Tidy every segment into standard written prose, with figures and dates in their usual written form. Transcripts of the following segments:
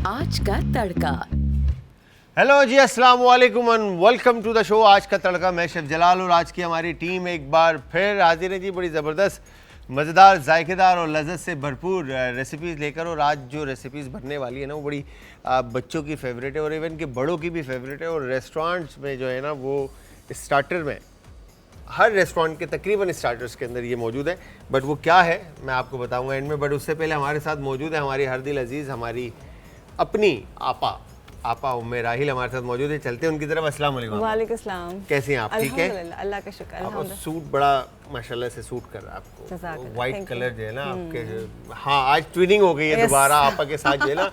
आज का तड़का। हेलो जी, अस्सलाम वालेकुम and welcome to the show आज का तड़का। मैं शेफ जलाल और आज की हमारी टीम एक बार फिर हाजिर है जी, बड़ी ज़बरदस्त, मज़ेदार, जायकेदार और लज़्ज़त से भरपूर रेसिपीज़ लेकर। और आज जो रेसिपीज़ बनने वाली है ना, वो बड़ी बच्चों की फेवरेट है और इवन के बड़ों की भी फेवरेट है। और रेस्टोरेंट्स में जो है ना, वो स्टार्टर में हर रेस्टोरेंट के तकरीबन स्टार्टर्स के अंदर ये मौजूद है। बट वो क्या है मैं आपको बताऊंगा एंड में। बट उससे पहले हमारे साथ मौजूद है हमारी हर दिल अजीज़, हमारी अपनी आपा उम्मे राहिल हमारे साथ मौजूद है। चलते हैं उनकी तरफ। अस्सलाम वालेकुम। वालेकुम सलाम। कैसी हैं आप? ठीक है, अल्लाह का शुक्र। आपका सूट बड़ा माशाल्लाह से सूट कर रहा है आपको। वाइट कलर जो है ना आपके हाँ, आज ट्विनिंग हो गई है दोबारा आपा के साथ जो है ना,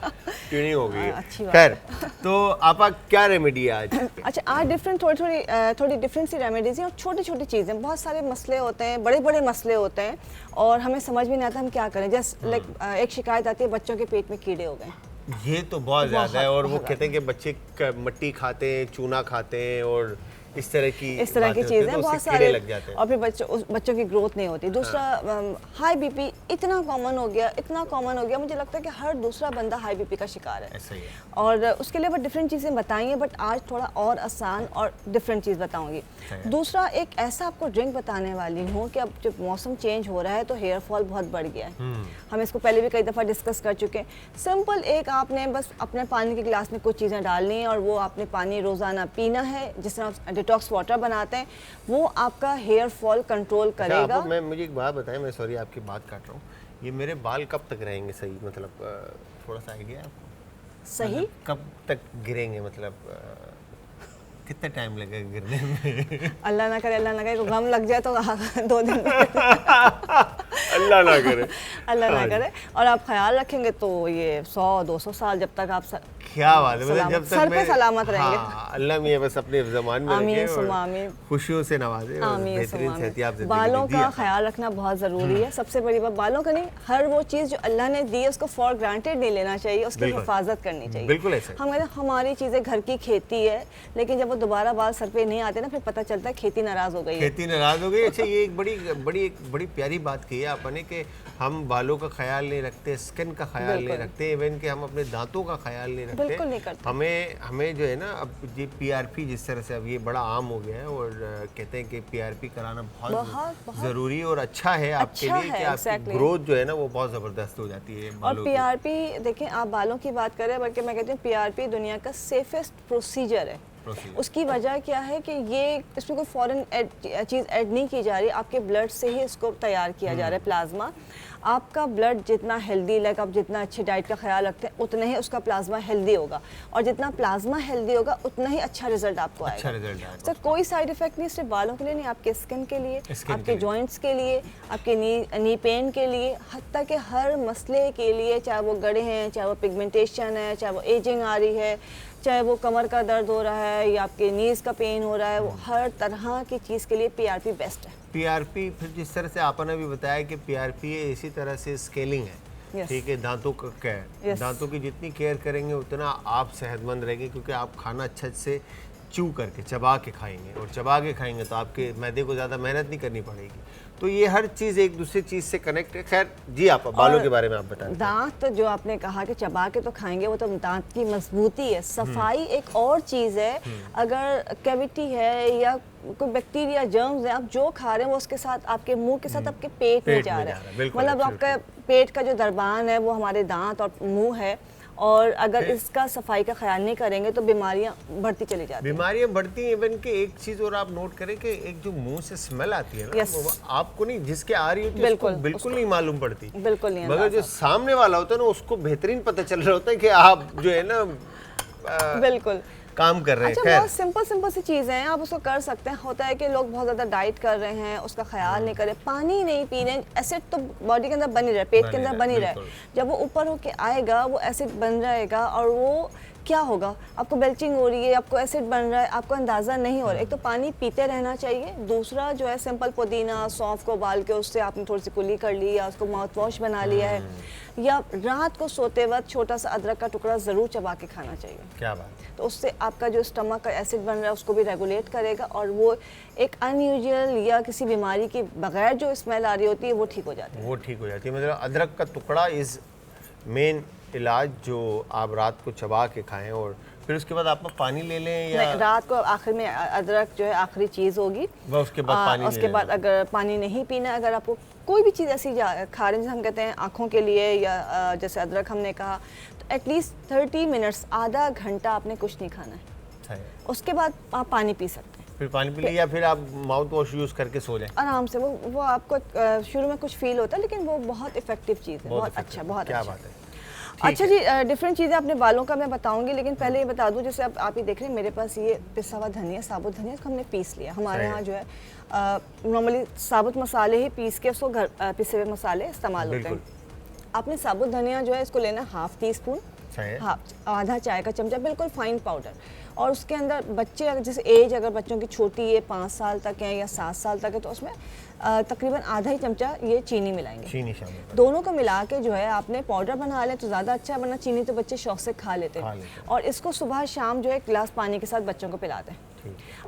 ट्विनिंग हो गई है। खैर, तो आपा क्या रेमेडी है आज? अच्छा, आज डिफरेंट थोड़ी डिफरेंट सी रेमेडीज हैं और छोटी छोटी चीज़ें। बहुत सारे मसले होते हैं, बड़े बड़े मसले होते हैं और हमें समझ में नहीं आता हम क्या करें। जस्ट लाइक एक शिकायत आती है, बच्चों के पेट में कीड़े हो गए। ये तो बहुत ज़्यादा है। और वो कहते हैं कि बच्चे मट्टी खाते हैं, चूना खाते हैं और इस तरह की चीज़ें तो बहुत सारे लग जाते हैं और फिर बच्चों की ग्रोथ नहीं होती। दूसरा, हाई बीपी इतना कॉमन हो गया, मुझे लगता है कि हर दूसरा बंदा हाई बीपी का शिकार है। ऐसा ही है। और उसके लिए वो डिफरेंट चीज़ें बताई हैं, बट आज थोड़ा और आसान और डिफरेंट चीज़ बताऊंगी। दूसरा, एक ऐसा आपको ड्रिंक बताने वाली हूँ कि अब जब मौसम चेंज हो रहा है तो हेयर फॉल बहुत बढ़ गया है। हम इसको पहले भी कई दफ़ा डिस्कस कर चुके हैं। सिंपल, एक आपने बस अपने पानी के गिलास में कुछ चीज़ें डालनी है और वो आपने पानी रोज़ाना पीना है, जिस तरह डिटॉक्स वाटर बनाते हैं, वो आपका हेयर फॉल कंट्रोल करेगा। अच्छा, मैं मुझे एक बात बताएं, मैं सॉरी आपकी बात काट रहा हूँ, ये मेरे बाल कब तक रहेंगे सही? मतलब थोड़ा सा आइडिया आपको? सही कब तक गिरेंगे? मतलब कितना टाइम लगेगा गिरने में? अल्लाह ना करे तो गम लग जाए तो 2 दिन अल्लाह ना करे। अल्लाह ना करे। और आप ख्याल रखेंगे तो ये 100-200 साल जब तक आप क्या बात है, मतलब जब तक सर पे सलामत रहेंगे। हाँ, अल्लाह मियां बस अपने ज़मान में रखे और खुशियों से नवाजे और बेहतरीन सेहतियाब ज़िंदगी बालों का ख्याल रखना बहुत ज़रूरी है। सबसे बड़ी बात, बालों का नहीं, हर वो चीज़ जो अल्लाह ने दी है उसको फॉर ग्रांटेड नहीं लेना चाहिए, उसकी हिफाजत करनी चाहिए। बिल्कुल ऐसे हम कहते हैं हमारी चीज़ें घर की खेती है, लेकिन जब वो दोबारा बाल सर पे नहीं आते ना, फिर पता चलता है खेती नाराज़ हो गई है। अच्छा, ये एक बड़ी प्यारी बात कही है आपने कि हम बालों का ख्याल नहीं रखते, स्किन का ख्याल नहीं रखते, इवन कि हम अपने दांतों का ख्याल नहीं रखते। बिल्कुल नहीं करते। हमें जो है ना, अब ये पीआरपी जिस तरह से अब ये बड़ा आम हो गया है और कहते हैं कि पीआरपी कराना बहुत ज़रूरी और अच्छा है आपके लिए कि आपकी ग्रोथ जो है ना वो बहुत ज़बरदस्त हो जाती है। और पीआरपी देखें, आप बालों की बात करें, बल्कि मैं कहती हूँ पीआरपी दुनिया का सेफेस्ट प्रोसीजर है। उसकी वजह क्या है कि ये इसमें कोई फॉरेन चीज़ ऐड नहीं की जा रही, आपके ब्लड से ही इसको तैयार किया जा रहा है। प्लाज्मा, आपका ब्लड जितना हेल्दी, लाइक आप जितना अच्छी डाइट का ख्याल रखते हैं उतना ही उसका प्लाज्मा हेल्दी होगा, और जितना प्लाज्मा हेल्दी होगा उतना ही अच्छा रिजल्ट आपको आएगा। तो कोई साइड इफेक्ट नहीं, सिर्फ बालों के लिए नहीं, आपके स्किन के लिए, आपके जॉइंट्स के लिए, आपके नी पेन के लिए, हत्ता के हर मसले के लिए, चाहे वो गड़े हैं, चाहे वो पिगमेंटेशन है, चाहे वो एजिंग आ रही है, चाहे वो कमर का दर्द हो रहा है या आपके नीज का पेन हो रहा है, वो हर तरह की चीज़ के लिए पीआरपी बेस्ट है। पीआरपी, फिर जिस तरह से आपने भी बताया कि पीआरपी इसी तरह से स्केलिंग है, ठीक है, दांतों का केयर, दांतों की जितनी केयर करेंगे उतना आप सेहतमंद रहेंगे, क्योंकि आप खाना अच्छे से चू करके चबा के खाएंगे, और चबा के खाएंगे तो आपके मैदे को ज़्यादा मेहनत नहीं करनी पड़ेगी। तो ये हर चीज़ एक दूसरी चीज़ से कनेक्ट है। खैर जी, आप बालों के बारे में आप बताएं। दांत जो आपने कहा कि चबा के तो खाएंगे, वो तो दांत की मजबूती है। सफाई एक और चीज़ है। अगर कैविटी है या कोई बैक्टीरिया, जर्म्स है, आप जो खा रहे हैं वो उसके साथ, आपके मुंह के साथ आपके पेट में जा रहा है। मतलब आपका पेट का जो दरबान है वो हमारे दांत और मुंह है, और अगर इसका सफाई का ख्याल नहीं करेंगे तो बीमारियां बढ़ती चली जाती हैं। बीमारियां बढ़ती हैं। इवन कि एक चीज़ और आप नोट करें कि एक जो मुंह से स्मेल आती है ना, वो आपको नहीं, जिसके आ रही होती है उसको बिल्कुल नहीं मालूम पड़ती, बिल्कुल नहीं, मगर जो सामने वाला होता है ना उसको बेहतरीन पता चल रहा होता है कि आप जो है ना बिल्कुल काम कर रहे हैं। अच्छा, बहुत सिंपल सी चीज़ें हैं, आप उसको कर सकते हैं। होता है कि लोग बहुत ज़्यादा डाइट कर रहे हैं, उसका ख्याल नहीं करें, पानी नहीं पी रहे, एसिड तो बॉडी के अंदर बनी रहे, पेट के अंदर बनी रहे, जब वो ऊपर होके आएगा वो एसिड बन जाएगा, और वो क्या होगा, आपको बेल्चिंग हो रही है, आपको एसिड बन रहा है, आपको अंदाज़ा नहीं हो रहा। एक तो पानी पीते रहना चाहिए, दूसरा जो है सिंपल पुदीना सौंफ को उबाल के उससे आपने थोड़ी सी कुली कर ली या उसको माउथ वॉश बना लिया है, या रात को सोते वक्त छोटा सा अदरक का टुकड़ा ज़रूर चबा के खाना चाहिए। क्या बात, तो उससे आपका जो स्टमक का एसिड बन रहा है उसको भी रेगुलेट करेगा, और वो एक अनयूजुअल या किसी बीमारी की बगैर जो स्मेल आ रही होती है वो ठीक हो जाती है। मतलब अदरक का टुकड़ा इज़ मेन इलाज जो आप रात को चबा के खाएं और फिर उसके बाद आप पानी ले लें या नहीं, रात को आखिर में अदरक जो है आखिरी चीज़ होगी। वह उसके बाद पानी उसके बाद अगर पानी नहीं पीना, अगर आपको कोई भी चीज़ ऐसी खा रहे हैं, हम कहते हैं आँखों के लिए या जैसे अदरक हमने कहा, तो एटलीस्ट 30 मिनट्स, आधा घंटा आपने कुछ नहीं खाना है। उसके बाद आप पानी पी सकते हैं। फिर पानी पी लें या फिर आप माउथ वॉश यूज़ करके सो जाएं आराम से। वो आपको शुरू में कुछ फील होता है, लेकिन वो बहुत इफ़ेक्टिव चीज़ है, बहुत अच्छा, बहुत क्या अच्छा। बात है। अच्छा जी, डिफरेंट चीज़ें अपने बालों का मैं बताऊंगी, लेकिन पहले ये बता दूं, जैसे अब आप ही देख रहे हैं मेरे पास ये पिसा हुआ धनिया, साबुत धनिया, इसको हमने पीस लिया। हमारे यहाँ जो है नॉर्मली साबुत मसाले ही पीस के उसको घर पिसे हुए मसाले इस्तेमाल होते हैं। आपने साबुत धनिया जो है इसको लेना 1/2 टीस्पून, आधा चाय का चमचा, बिल्कुल फाइन पाउडर। और उसके अंदर बच्चे अगर जैसे एज अगर बच्चों की छोटी है, 5 साल तक है या 7 साल तक है, तो उसमें तकरीबन आधा ही चमचा ये चीनी मिलाएंगे। चीनी शामिल। दोनों को मिला के जो है आपने पाउडर बना लें तो ज़्यादा अच्छा है, वरना चीनी तो बच्चे शौक से खा लेते हैं। और इसको सुबह शाम जो है 1 गिलास पानी के साथ बच्चों को पिला दें।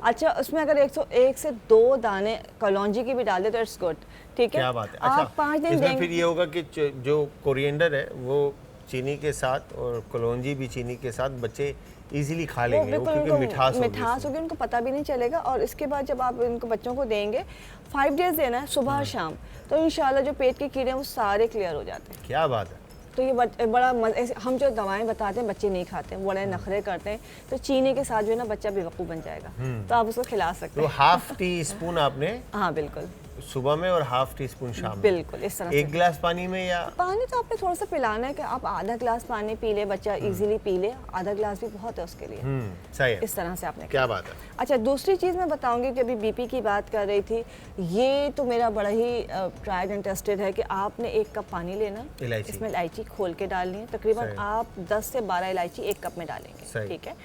अच्छा, उसमें अगर 101 से 2 दाने कलौंजी की भी डाल दे तो इट्स गुड। ठीक है, क्या बात है। अच्छा, आप 5 दिन इसमें देंगे। फिर ये होगा कि जो कोरिएंडर है वो चीनी के साथ और कलौंजी भी चीनी के साथ बच्चे इजीली खा लेंगे, वो क्योंकि मिठास होगी, उनको पता भी नहीं चलेगा। और इसके बाद जब आप इनको बच्चों को देंगे 5 डेज देना है, सुबह और शाम, तो इंशाल्लाह जो पेट के कीड़े हैं वो सारे क्लियर हो जाते हैं। क्या बात है। तो ये बड़ा हम जो दवाएं बताते हैं बच्चे नहीं खाते हैं, बड़े नखरे करते हैं, तो चीनी के साथ जो है ना बच्चा बेवकूफ़ बन जाएगा, तो आप उसको खिला सकते तो हैं। 1/2 टीस्पून आपने हाँ बिल्कुल, सुबह में और 1/2 टीस्पून शाम में, बिल्कुल इस तरह से। 1 गिलास पानी में या पानी तो आपने थोड़ा सा पिलाना है कि आप आधा गिलास पानी पी ले, बच्चा इजीली पी ले, आधा गिलास भी बहुत है उसके लिए। सही है। इस तरह से आपने क्या बात है। अच्छा, दूसरी चीज़ मैं बताऊंगी कि अभी बीपी की बात कर रही थी, ये तो मेरा बड़ा ही ट्राइड एंड टेस्टेड है कि आपने 1 कप पानी लेना, इसमें इलायची खोल के डालनी है, तकरीबन आप 10 से 12 इलायची 1 कप में डालेंगे। ठीक है,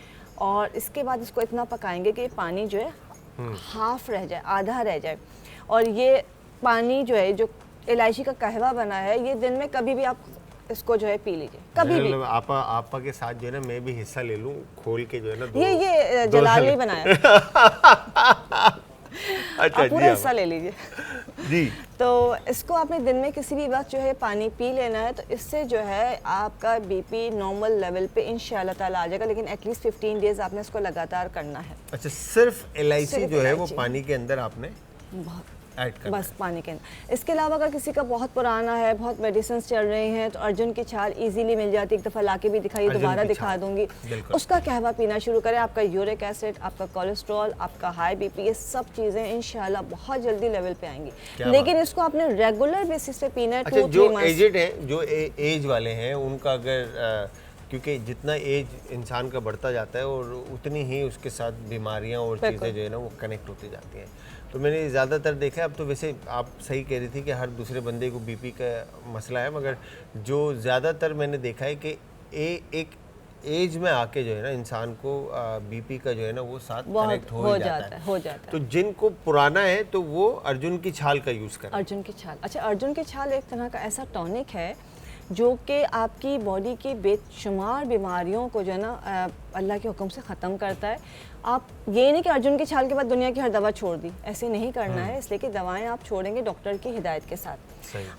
और इसके बाद इसको इतना पकाएंगे कि पानी जो है हाफ रह जाए, आधा रह जाए। और ये पानी जो है, जो इलायची का कहवा बना है, ये दिन में कभी भी आप इसको जो है पी लीजिए, कभी भी। आपा के साथ जो है ना मैं भी हिस्सा ले लूं, खोल के जो है ना ये जलाल ने बनाया। अच्छा, आप पूरा हिस्सा ले लीजिए जी। तो इसको आपने दिन में किसी भी वक्त जो है पानी पी लेना है, तो इससे जो है आपका बीपी नॉर्मल लेवल पे इंशाल्लाह ताला आ जाएगा, लेकिन एटलीस्ट 15 डेज आपने इसको लगातार करना है। अच्छा, सिर्फ इलायची जो है वो पानी के अंदर आपने बस पानी के अंदर। इसके अलावा अगर किसी का बहुत पुराना है, बहुत मेडिसिन चल रही हैं, तो अर्जुन की छाल इजीली मिल जाती है, एक दफ़ा लाके भी दिखाई, दोबारा दिखा दूंगी। उसका कहवा पीना शुरू करें, आपका यूरिक एसिड, आपका कोलेस्ट्रॉल, आपका हाई बीपी, ये सब चीज़ें इंशाल्लाह बहुत जल्दी लेवल पे आएंगी। लेकिन इसको आपने रेगुलर बेसिस पे पीना है। अच्छा, जो एजेड है, जो एज वाले हैं, उनका अगर क्योंकि जितना एज इंसान का बढ़ता जाता है और उतनी ही उसके साथ बीमारियां और चीज़ें जो है ना वो कनेक्ट होती जाती हैं, तो मैंने ज़्यादातर देखा है, अब तो वैसे आप सही कह रही थी कि हर दूसरे बंदे को बीपी का मसला है, मगर जो ज़्यादातर मैंने देखा है कि एक एज में आके जो है ना इंसान को बीपी का जो है ना वो साथ कनेक्ट हो जाता है। तो जिनको पुराना है तो वो अर्जुन की छाल का यूज़ करें। अर्जुन की छाल, अच्छा, अर्जुन की छाल एक तरह का ऐसा टॉनिक है जो कि आपकी बॉडी की बेशुमार बीमारियों को जो है ना अल्लाह के हुक्म से ख़त्म करता है। आप ये नहीं कि अर्जुन की छाल के बाद दुनिया की हर दवा छोड़ दी, ऐसे नहीं करना है। इसलिए कि दवाएं आप छोड़ेंगे डॉक्टर की हिदायत के साथ।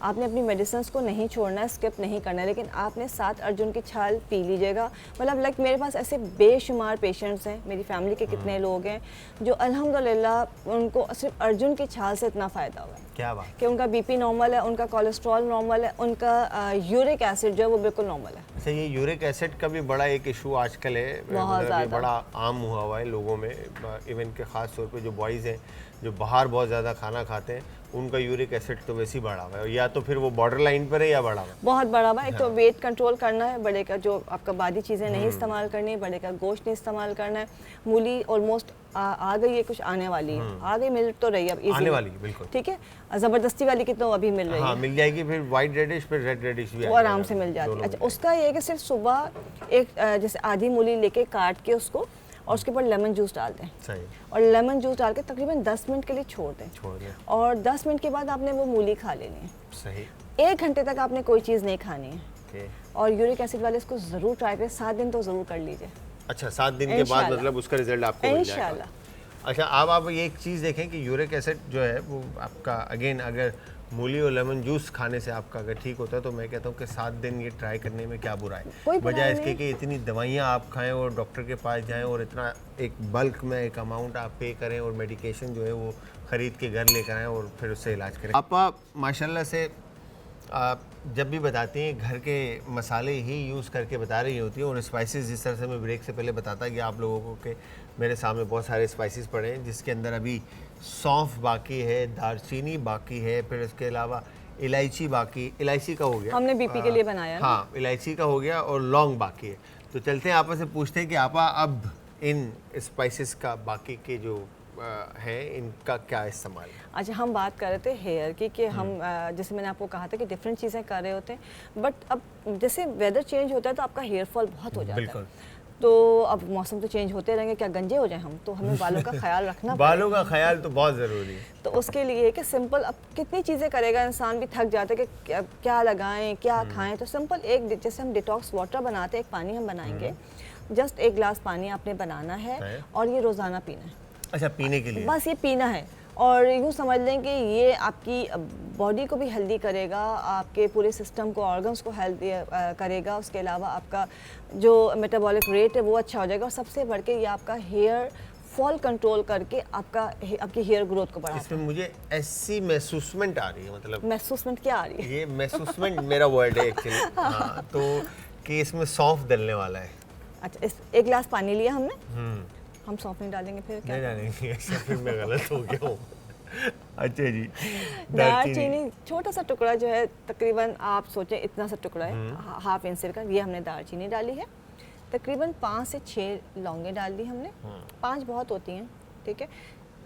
आपने अपनी मेडिसिन को नहीं छोड़ना है, स्किप नहीं करना है, लेकिन आपने 7 अर्जुन की छाल पी लीजिएगा। मतलब लाइक मेरे पास ऐसे बेशुमार पेशेंट्स हैं, मेरी फैमिली के कितने लोग हैं जो अल्हम्दुलिल्लाह उनको सिर्फ अर्जुन की छाल से इतना फ़ायदा हुआ है। क्या बात, कि उनका बीपी नॉर्मल है, उनका कोलेस्ट्रॉल नॉर्मल है, उनका यूरिक एसिड जो है वो बिल्कुल नॉर्मल है। अच्छा, ये यूरिक एसिड का भी बड़ा एक इशू आजकल है, बड़ा आम हुआ है लोगों में, इवन के ख़ास तौर पे जो बॉयज़ हैं जो बाहर बहुत ज़्यादा खाना खाते हैं, उनका यूरिक एसिड तो वैसे ही बढ़ा हुआ है, या तो फिर वो बॉर्डर लाइन पर है या बढ़ा हुआ है, बहुत बड़ा हुआ है। एक तो वेट कंट्रोल करना है, बड़े का जो आपका बादी चीज़ें नहीं इस्तेमाल करनी है, बड़े का गोश्त नहीं इस्तेमाल करना है। मूली ऑलमोस्ट आ गई है, कुछ आने वाली है, आ गई, मिल तो रही है अब, आने वाली है बिल्कुल, ठीक है। ज़बरदस्ती वाली की तो अभी मिल रही है, मिल जाएगी, फिर वाइट रेडिश, फिर रेड रेडिश भी वो आराम से मिल जाती है। अच्छा, उसका ये है कि सिर्फ सुबह एक जैसे आधी मूली लेके काट के उसको और उसके ऊपर लेमन जूस डाल दें। सही। और लेमन जूस डाल के तकरीबन 10 मिनट के लिए छोड़ दें। और 10 मिनट के बाद आपने वो मूली खा लेनी है। सही। 1 घंटे तक आपने कोई चीज़ नहीं खानी है। और यूरिक एसिड वाले इसको ज़रूर ट्राई करें, 7 दिन तो ज़रूर कर लीजिए। अच्छा, 7 दिन के बाद मतलब उसका रिजल्ट आपको मिल जाएगा। अच्छा, अब आप ये एक चीज़ देखें कि यूरिक एसिड जो है वो आपका अगेन अगर मूली और लेमन जूस खाने से आपका अगर ठीक होता है तो मैं कहता हूँ कि 7 दिन ये ट्राई करने में क्या बुरा कोई है, बुराई बजाय नहीं। इसके कि इतनी दवाइयाँ आप खाएं और डॉक्टर के पास जाएं और इतना एक बल्क में एक अमाउंट आप पे करें और मेडिकेशन जो है वो ख़रीद के घर लेकर आएँ और फिर उससे इलाज करें। आप माशाल्लाह से आप जब भी बताती हैं घर के मसाले ही यूज़ करके बता रही होती है और स्पाइसेस, जिस तरह से मैं ब्रेक से पहले बताता कि आप लोगों को कि मेरे सामने बहुत सारे स्पाइसेस पड़े हैं जिसके अंदर अभी सौंफ बाकी है, दालचीनी बाकी है, फिर इसके अलावा इलायची बाकी, इलायची का हो गया, हमने बीपी के लिए बनाया ना। हाँ इलायची का हो गया और लौंग बाकी है। तो चलते हैं आपा से पूछते हैं कि आपा अब इन स्पाइसेस का बाकी के जो है इनका क्या इस्तेमाल है। अच्छा, हम बात कर रहे थे हेयर की कि हम जैसे मैंने आपको कहा था कि डिफरेंट चीज़ें कर रहे होते हैं, बट अब जैसे वेदर चेंज होता है तो आपका हेयर फॉल बहुत हो जाता बिल्कुल। है। तो अब मौसम तो चेंज होते रहेंगे, क्या गंजे हो जाए हम, तो हमें बालों का ख्याल रखना बालों का ख्याल तो बहुत ज़रूरी है। तो उसके लिए कि सिंपल, अब कितनी चीज़ें करेगा इंसान, भी थक जाता है कि क्या लगाएं क्या खाएं। तो सिंपल एक, जैसे हम डिटॉक्स वाटर बनाते हैं, एक पानी हम बनाएंगे, जस्ट 1 गिलास पानी आपने बनाना है और ये रोज़ाना पीना है। अच्छा, पीने के लिए बस ये पीना है, और यूँ समझ लें कि ये आपकी बॉडी को भी हेल्दी करेगा, आपके पूरे सिस्टम को, ऑर्गन्स को हेल्दी करेगा। उसके अलावा आपका जो मेटाबॉलिक रेट है वो अच्छा हो जाएगा, और सबसे बढ़ के ये आपका हेयर फॉल कंट्रोल करके आपकी हेयर ग्रोथ को बढ़ाता है। इसमें मुझे ऐसी महसूसमेंट आ रही है, मतलब महसूसमेंट क्या आ रही है? ये महसूसमेंट मेरा वर्ड है एक्चुअली। हाँ, तो कि इसमें सौंफ डलने वाला है। अच्छा, 1 गिलास पानी लिया हमने, हम सौंफ नहीं डालेंगे फिर क्या? नहीं डालेंगे, ऐसा फिर मैं गलत हो गया हूँ। अच्छा जी, दालचीनी छोटा सा टुकड़ा जो है, तकरीबन आप सोचें इतना सा टुकड़ा है, हाफ इंच का, ये हमने दालचीनी डाली है। तकरीबन 5 से 6 लौंगे डाल दी हमने, 5 बहुत होती हैं, ठीक है।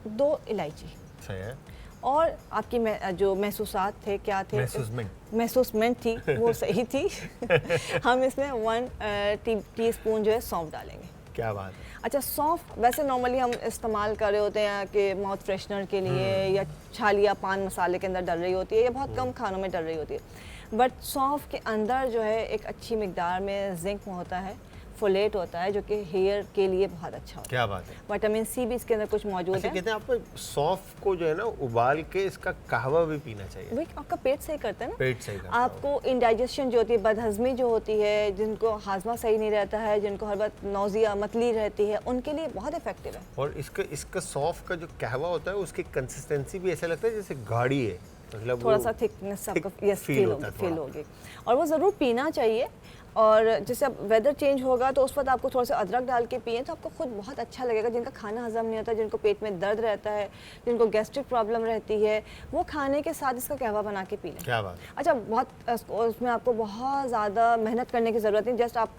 2 इलायची, सही है। और आपकी जो महसूसात थे, क्या थे? महसूसमेंट थी वो सही थी। हम इसमें 1 टीस्पून जो है सौंफ डालेंगे। क्या बात है। अच्छा, सौंफ वैसे नॉर्मली हम इस्तेमाल कर रहे होते हैं कि माउथ फ्रेशनर के लिए, या छालिया पान मसाले के अंदर डल रही होती है, या बहुत कम खानों में डल रही होती है। बट सौंफ के अंदर जो है एक अच्छी मिकदार में जिंक होता है, फोलेट होता है, जो कि हेयर के लिए बहुत अच्छा होता है। क्या बात है। विटामिन सी भी इसके अंदर कुछ मौजूद अच्छा, है। कहते हैं आपको सौंफ को जो है ना उबाल के इसका कहवा भी पीना चाहिए। वही आपका पेट सही करता है ना, पेट सही करता है। आपको इंडाइजेशन जो होती है, बदहजमी जो होती है, जिनको हाजमा सही नहीं रहता है, जिनको हर बात नौजिया मतली रहती है, उनके लिए बहुत इफेक्टिव है। और इसका सौंफ का जो कहवा होता है उसकी कंसिस्टेंसी भी ऐसा लगता है जैसे गाढ़ी है, मतलब थोड़ा सा थिकनेस आपको यस फील होता है, फील होगी, और वो ज़रूर पीना चाहिए। और जैसे अब वेदर चेंज होगा तो उस वक्त आपको थोड़ा सा अदरक डाल के पिए तो आपको खुद बहुत अच्छा लगेगा। जिनका खाना हजम नहीं होता, जिनको पेट में दर्द रहता है, जिनको गैस्ट्रिक प्रॉब्लम रहती है, वो खाने के साथ इसका कहवा बना के पी लें। क्या बात। अच्छा, उसमें आपको बहुत ज़्यादा मेहनत करने की ज़रूरत नहीं। जस्ट आप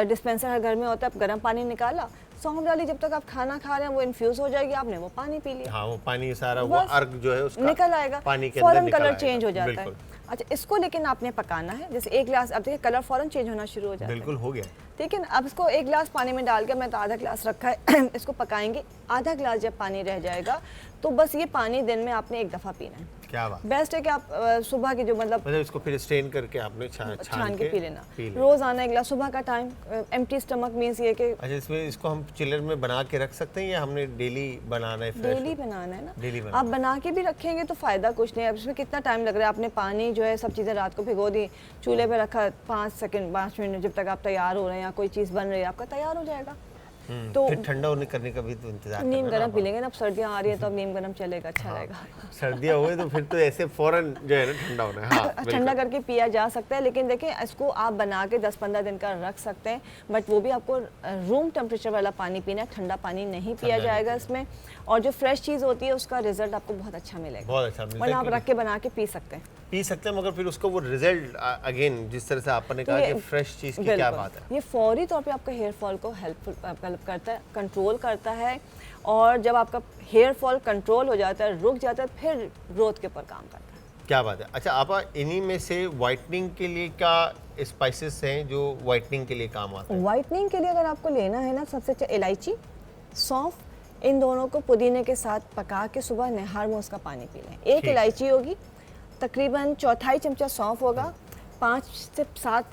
डिस्पेंसर हर घर में होता है, आप गर्म पानी निकाला, सौंफ डाली, जब तक आप खाना खा रहे हैं वो इन्फ्यूज़ हो जाएगी, आपने वो पानी पी लिया। हाँ, वो पानी सारा वो अर्क जो है उसका निकल आएगा, पानी के अंदर फौरन निकल कलर आएगा। चेंज हो जाता है। अच्छा, इसको लेकिन आपने पकाना है। जैसे 1 गिलास, अब देखिए कलर फौरन चेंज होना शुरू हो जाता है। बिल्कुल हो गया। ठीक है ना, अब इसको 1 गिलास पानी में डाल के, मैं तो आधा गिलास रखा है, इसको पकाएंगे। आधा गिलास जब पानी रह जाएगा तो बस ये पानी दिन में आपने 1 दफ़ा पीना है। क्या बात। बेस्ट है कि आप सुबह की जो मतलब इसको फिर स्ट्रेन करके आपने छान के पी लेना। रोज आना 1 गिलास सुबह का टाइम, एम्प्टी स्टमक मीन्स ये कि। अच्छा, इसमें इसको हम चिलर में बना के रख सकते हैं या हमने डेली बनाना है? डेली बनाना है ना, डेली बनाना। आप बना के भी रखेंगे तो फ़ायदा कुछ नहीं है। अब इसमें कितना टाइम लग रहा है, आपने पानी जो है सब चीज़ें रात को भिगो दी, चूल्हे पे रखा 5 सेकंड 5 मिनट, जब तक आप तैयार हो रहे हैं या कोई चीज़ बन रही है आपका तैयार हो जाएगा। तो फिर ठंडा होने करने का भी तो इंतजार नीम गर्म पी लेंगे ना, अब सर्दियाँ आ रही है तो अब नीम गर्म चलेगा, अच्छा रहेगा। सर्दियाँ हुए तो फिर तो ऐसे फौरन जो है ना ठंडा होना है। हाँ, ठंडा करके पिया जा सकता है, लेकिन देखिए इसको आप बना के 10-15 दिन का रख सकते हैं, बट वो भी आपको रूम टेम्परेचर वाला पानी पीना है, ठंडा पानी नहीं पिया जाएगा इसमें। और जो फ्रेश चीज़ होती है उसका रिजल्ट आपको बहुत अच्छा मिलेगा, बहुत अच्छा मिलेगा। वरना आप रख के बना के पी सकते हैं, मगर फिर उसका वो रिजल्ट अगेन जिस तरह से आपने कहा कि फ्रेश चीज़ की क्या बात है। ये फौरी तौर पे आपका हेयर फॉल को हेल्प करता है, कंट्रोल करता है। और जब आपका हेयर फॉल कंट्रोल हो जाता है, रुक जाता है, फिर ग्रोथ के ऊपर काम करता है। क्या बात है। अच्छा, आप इन्हीं में से वाइटनिंग के लिए क्या स्पाइसेस हैं जो वाइटनिंग के लिए काम आते हैं? वाइटनिंग के लिए अगर आपको लेना है ना, सबसे अच्छा इलायची, सौंफ, इन दोनों को पुदीने के साथ पका के सुबह नहर में उसका पानी पी लें। 1 इलायची होगी, तकरीबन 1/4 चमचा सौंफ होगा, 5 से 7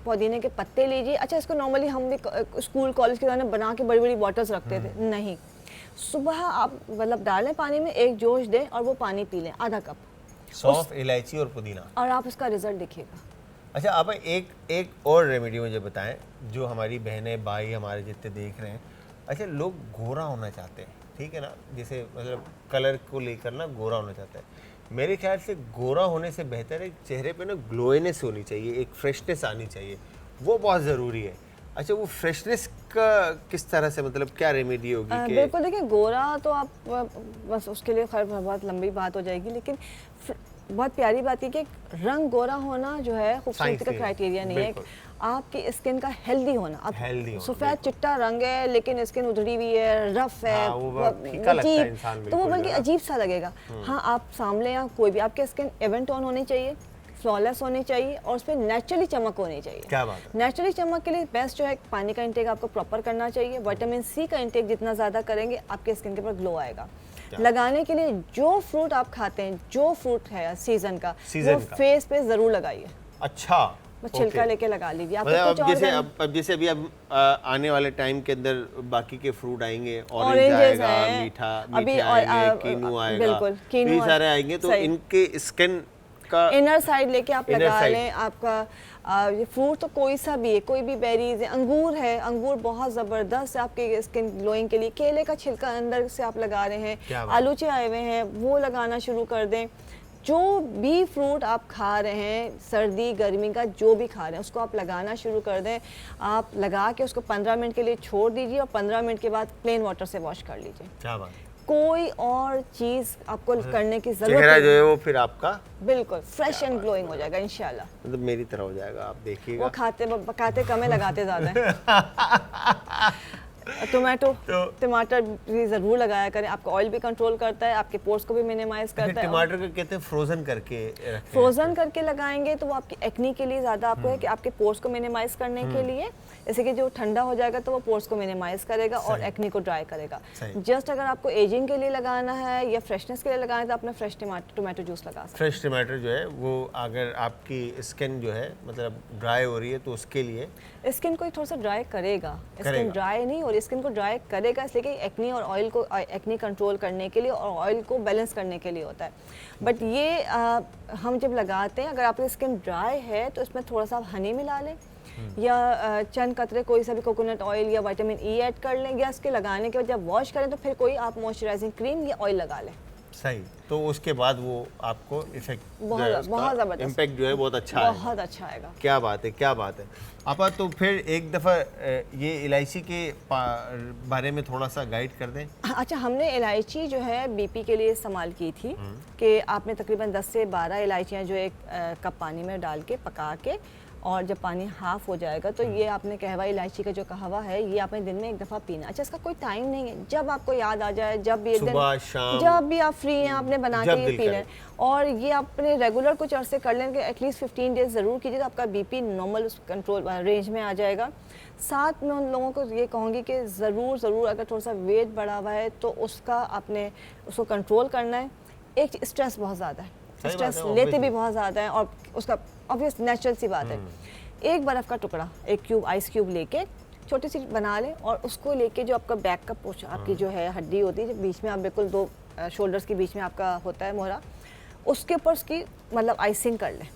पुदीने के पत्ते लीजिए। अच्छा, इसको नॉर्मली हम भी स्कूल कॉलेज के दौरान बना के बड़ी बड़ी बॉटल्स रखते थे, नहीं, सुबह आप मतलब डालें पानी में, 1 जोश दें और वो पानी पी लें, आधा कप। सौंफ, इलायची और पुदीना, और आप उसका रिजल्ट देखिएगा। अच्छा आप एक और रेमेडी मुझे बताएं जो हमारी बहनें भाई हमारे जितने देख रहे हैं। अच्छा लोग गोरा होना चाहते हैं, ठीक है ना, जैसे मतलब कलर को लेकर ना गोरा होना चाहते हैं। मेरे ख्याल से गोरा होने से बेहतर है चेहरे पे ना ग्लोइनेस होनी चाहिए, एक फ्रेशनेस आनी चाहिए, वो बहुत ज़रूरी है। अच्छा वो फ्रेशनेस का किस तरह से, मतलब क्या रेमेडी होगी कि बिल्कुल देखिए, गोरा तो आप बस उसके लिए खैर बहुत लंबी बात हो जाएगी, लेकिन बहुत प्यारी बात है कि रंग गोरा होना जो है खूबसूरती का क्राइटेरिया नहीं है। आपकी स्किन का हेल्दी होना, आप सफ़ेद चिट्टा रंग है लेकिन स्किन उधड़ी हुई है, रफ है, तो वो बल्कि अजीब सा लगेगा। हाँ, आप सामने या कोई भी आपकी स्किन इवन टोन होनी चाहिए, फ्लॉलेस होनी चाहिए और उस पर नेचुरली चमक होनी चाहिए। क्या बात है। नेचुरली चमक के लिए बेस्ट जो है पानी का इंटेक आपको प्रॉपर करना चाहिए। विटामिन सी का इंटेक जितना ज़्यादा करेंगे आपके स्किन के ऊपर ग्लो आएगा। लगाने के लिए जो फ्रूट आप खाते हैं, जो फ्रूट है सीजन का, वो फेस पे जरूर लगाइए। अच्छा, छिलका लेके लगा लीजिए। मतलब अब जैसे अभी आने वाले टाइम के अंदर बाकी के फ्रूट आएंगे, ऑरेंज आएगा, मीठे आएंगे, कीनू आएगा, बिल्कुल कीनू सारे आएंगे, तो इनके स्किन का इनर साइड लेके आप लगा लें। आपका ये फ्रूट तो कोई सा भी है, कोई भी बेरीज है, अंगूर है, अंगूर बहुत ज़बरदस्त है आपके स्किन ग्लोइंग के लिए। केले का छिलका अंदर से आप लगा रहे हैं, आलूचे आए हुए हैं वो लगाना शुरू कर दें। जो भी फ्रूट आप खा रहे हैं, सर्दी गर्मी का जो भी खा रहे हैं, उसको आप लगाना शुरू कर दें। आप लगा के उसको 15 मिनट के लिए छोड़ दीजिए और 15 मिनट के बाद प्लेन वाटर से वॉश कर लीजिए। क्या बात, कोई और चीज आपको करने की जरूरत नहीं, जो है वो फिर आपका बिल्कुल फ्रेश एंड ग्लोइंग हो जाएगा इंशाल्लाह। मतलब मेरी तरह हो जाएगा, आप देखिएगा। वो खाते कम है, लगाते ज्यादा है। टमाटर भी जरूर लगाया करें, आपका ऑयल भी कंट्रोल करता है, आपके पोर्स को भी मिनिमाइज करता है। टमाटर को कहते हैं फ्रोजन करके फ्रोजन करके लगाएंगे तो वो आपकी एक्नी के लिए ज्यादा आपको है कि आपके पोर्स को मिनिमाइज करने के लिए, जैसे कि जो ठंडा हो जाएगा तो वो पोर्स को मिनिमाइज करेगा और एक्नी को ड्राई करेगा। जस्ट अगर आपको एजिंग के लिए लगाना है या फ्रेशनेस के लिए लगाना है तो अपना फ्रेश टमाटो जूस लगा सकते हैं। फ्रेश टमाटर जो है वो अगर आपकी स्किन जो है मतलब ड्राई हो रही है तो उसके लिए स्किन को थोड़ा सा ड्राई करेगा। स्किन ड्राई नहीं, और स्किन को ड्राई करेगा इसलिए कि एक्नी और ऑयल को, एक्नी कंट्रोल करने के लिए और ऑयल को बैलेंस करने के लिए होता है। बट ये हम जब लगाते हैं, अगर आपकी स्किन ड्राई है तो इसमें थोड़ा सा हनी मिला लें या चंद कतरे कोई सा भी कोकोनट ऑयल या विटामिन ई ऐड कर लें, या इसके लगाने के बाद जब वॉश करें तो फिर कोई आप मॉइस्चराइजिंग क्रीम या ऑयल लगा लें। सही, तो उसके बाद वो आपको इफेक्ट बहुत ज़बरदस्त इम्पैक्ट जो है बहुत अच्छा बहुत अच्छा आएगा। क्या बात है, क्या बात है। आपा तो फिर एक दफ़ा ये इलायची के बारे में थोड़ा सा गाइड कर दें। अच्छा, हमने इलायची जो है बीपी के लिए इस्तेमाल की थी कि आपने तकरीबन 10 से 12 इलायचियाँ जो एक कप पानी में डाल के पका के, और जब पानी हाफ हो जाएगा तो ये आपने कहवा इलायची का जो कहवा है ये आपने दिन में एक दफ़ा पीना। अच्छा, इसका कोई टाइम नहीं है, जब आपको याद आ जाए, जब भी सुबह शाम जब भी आप फ्री हैं आपने बना के ये पी लें, और ये आपने रेगुलर कुछ अरसे कर लें कि एटलीस्ट 15 डेज ज़रूर कीजिए तो आपका बीपी नॉर्मल कंट्रोल रेंज में आ जाएगा। साथ में उन लोगों को ये कहूँगी कि ज़रूर अगर थोड़ा सा वेट बढ़ा हुआ है तो उसका आपने उसको कंट्रोल करना है। एक स्ट्रेस बहुत ज़्यादा है, स्ट्रेस लेते भी बहुत ज़्यादा है, और उसका ऑब्वियस नेचुरल सी बात है। एक बर्फ़ का टुकड़ा, एक क्यूब आइस क्यूब लेके छोटी सी बना लें, और उसको लेके जो आपका बैक का पोर्शन, आपकी जो है हड्डी होती है, जो बीच में आप बिल्कुल दो शोल्डर्स के बीच में आपका होता है मोहरा, उसके ऊपर उसकी मतलब आइसिंग कर लें।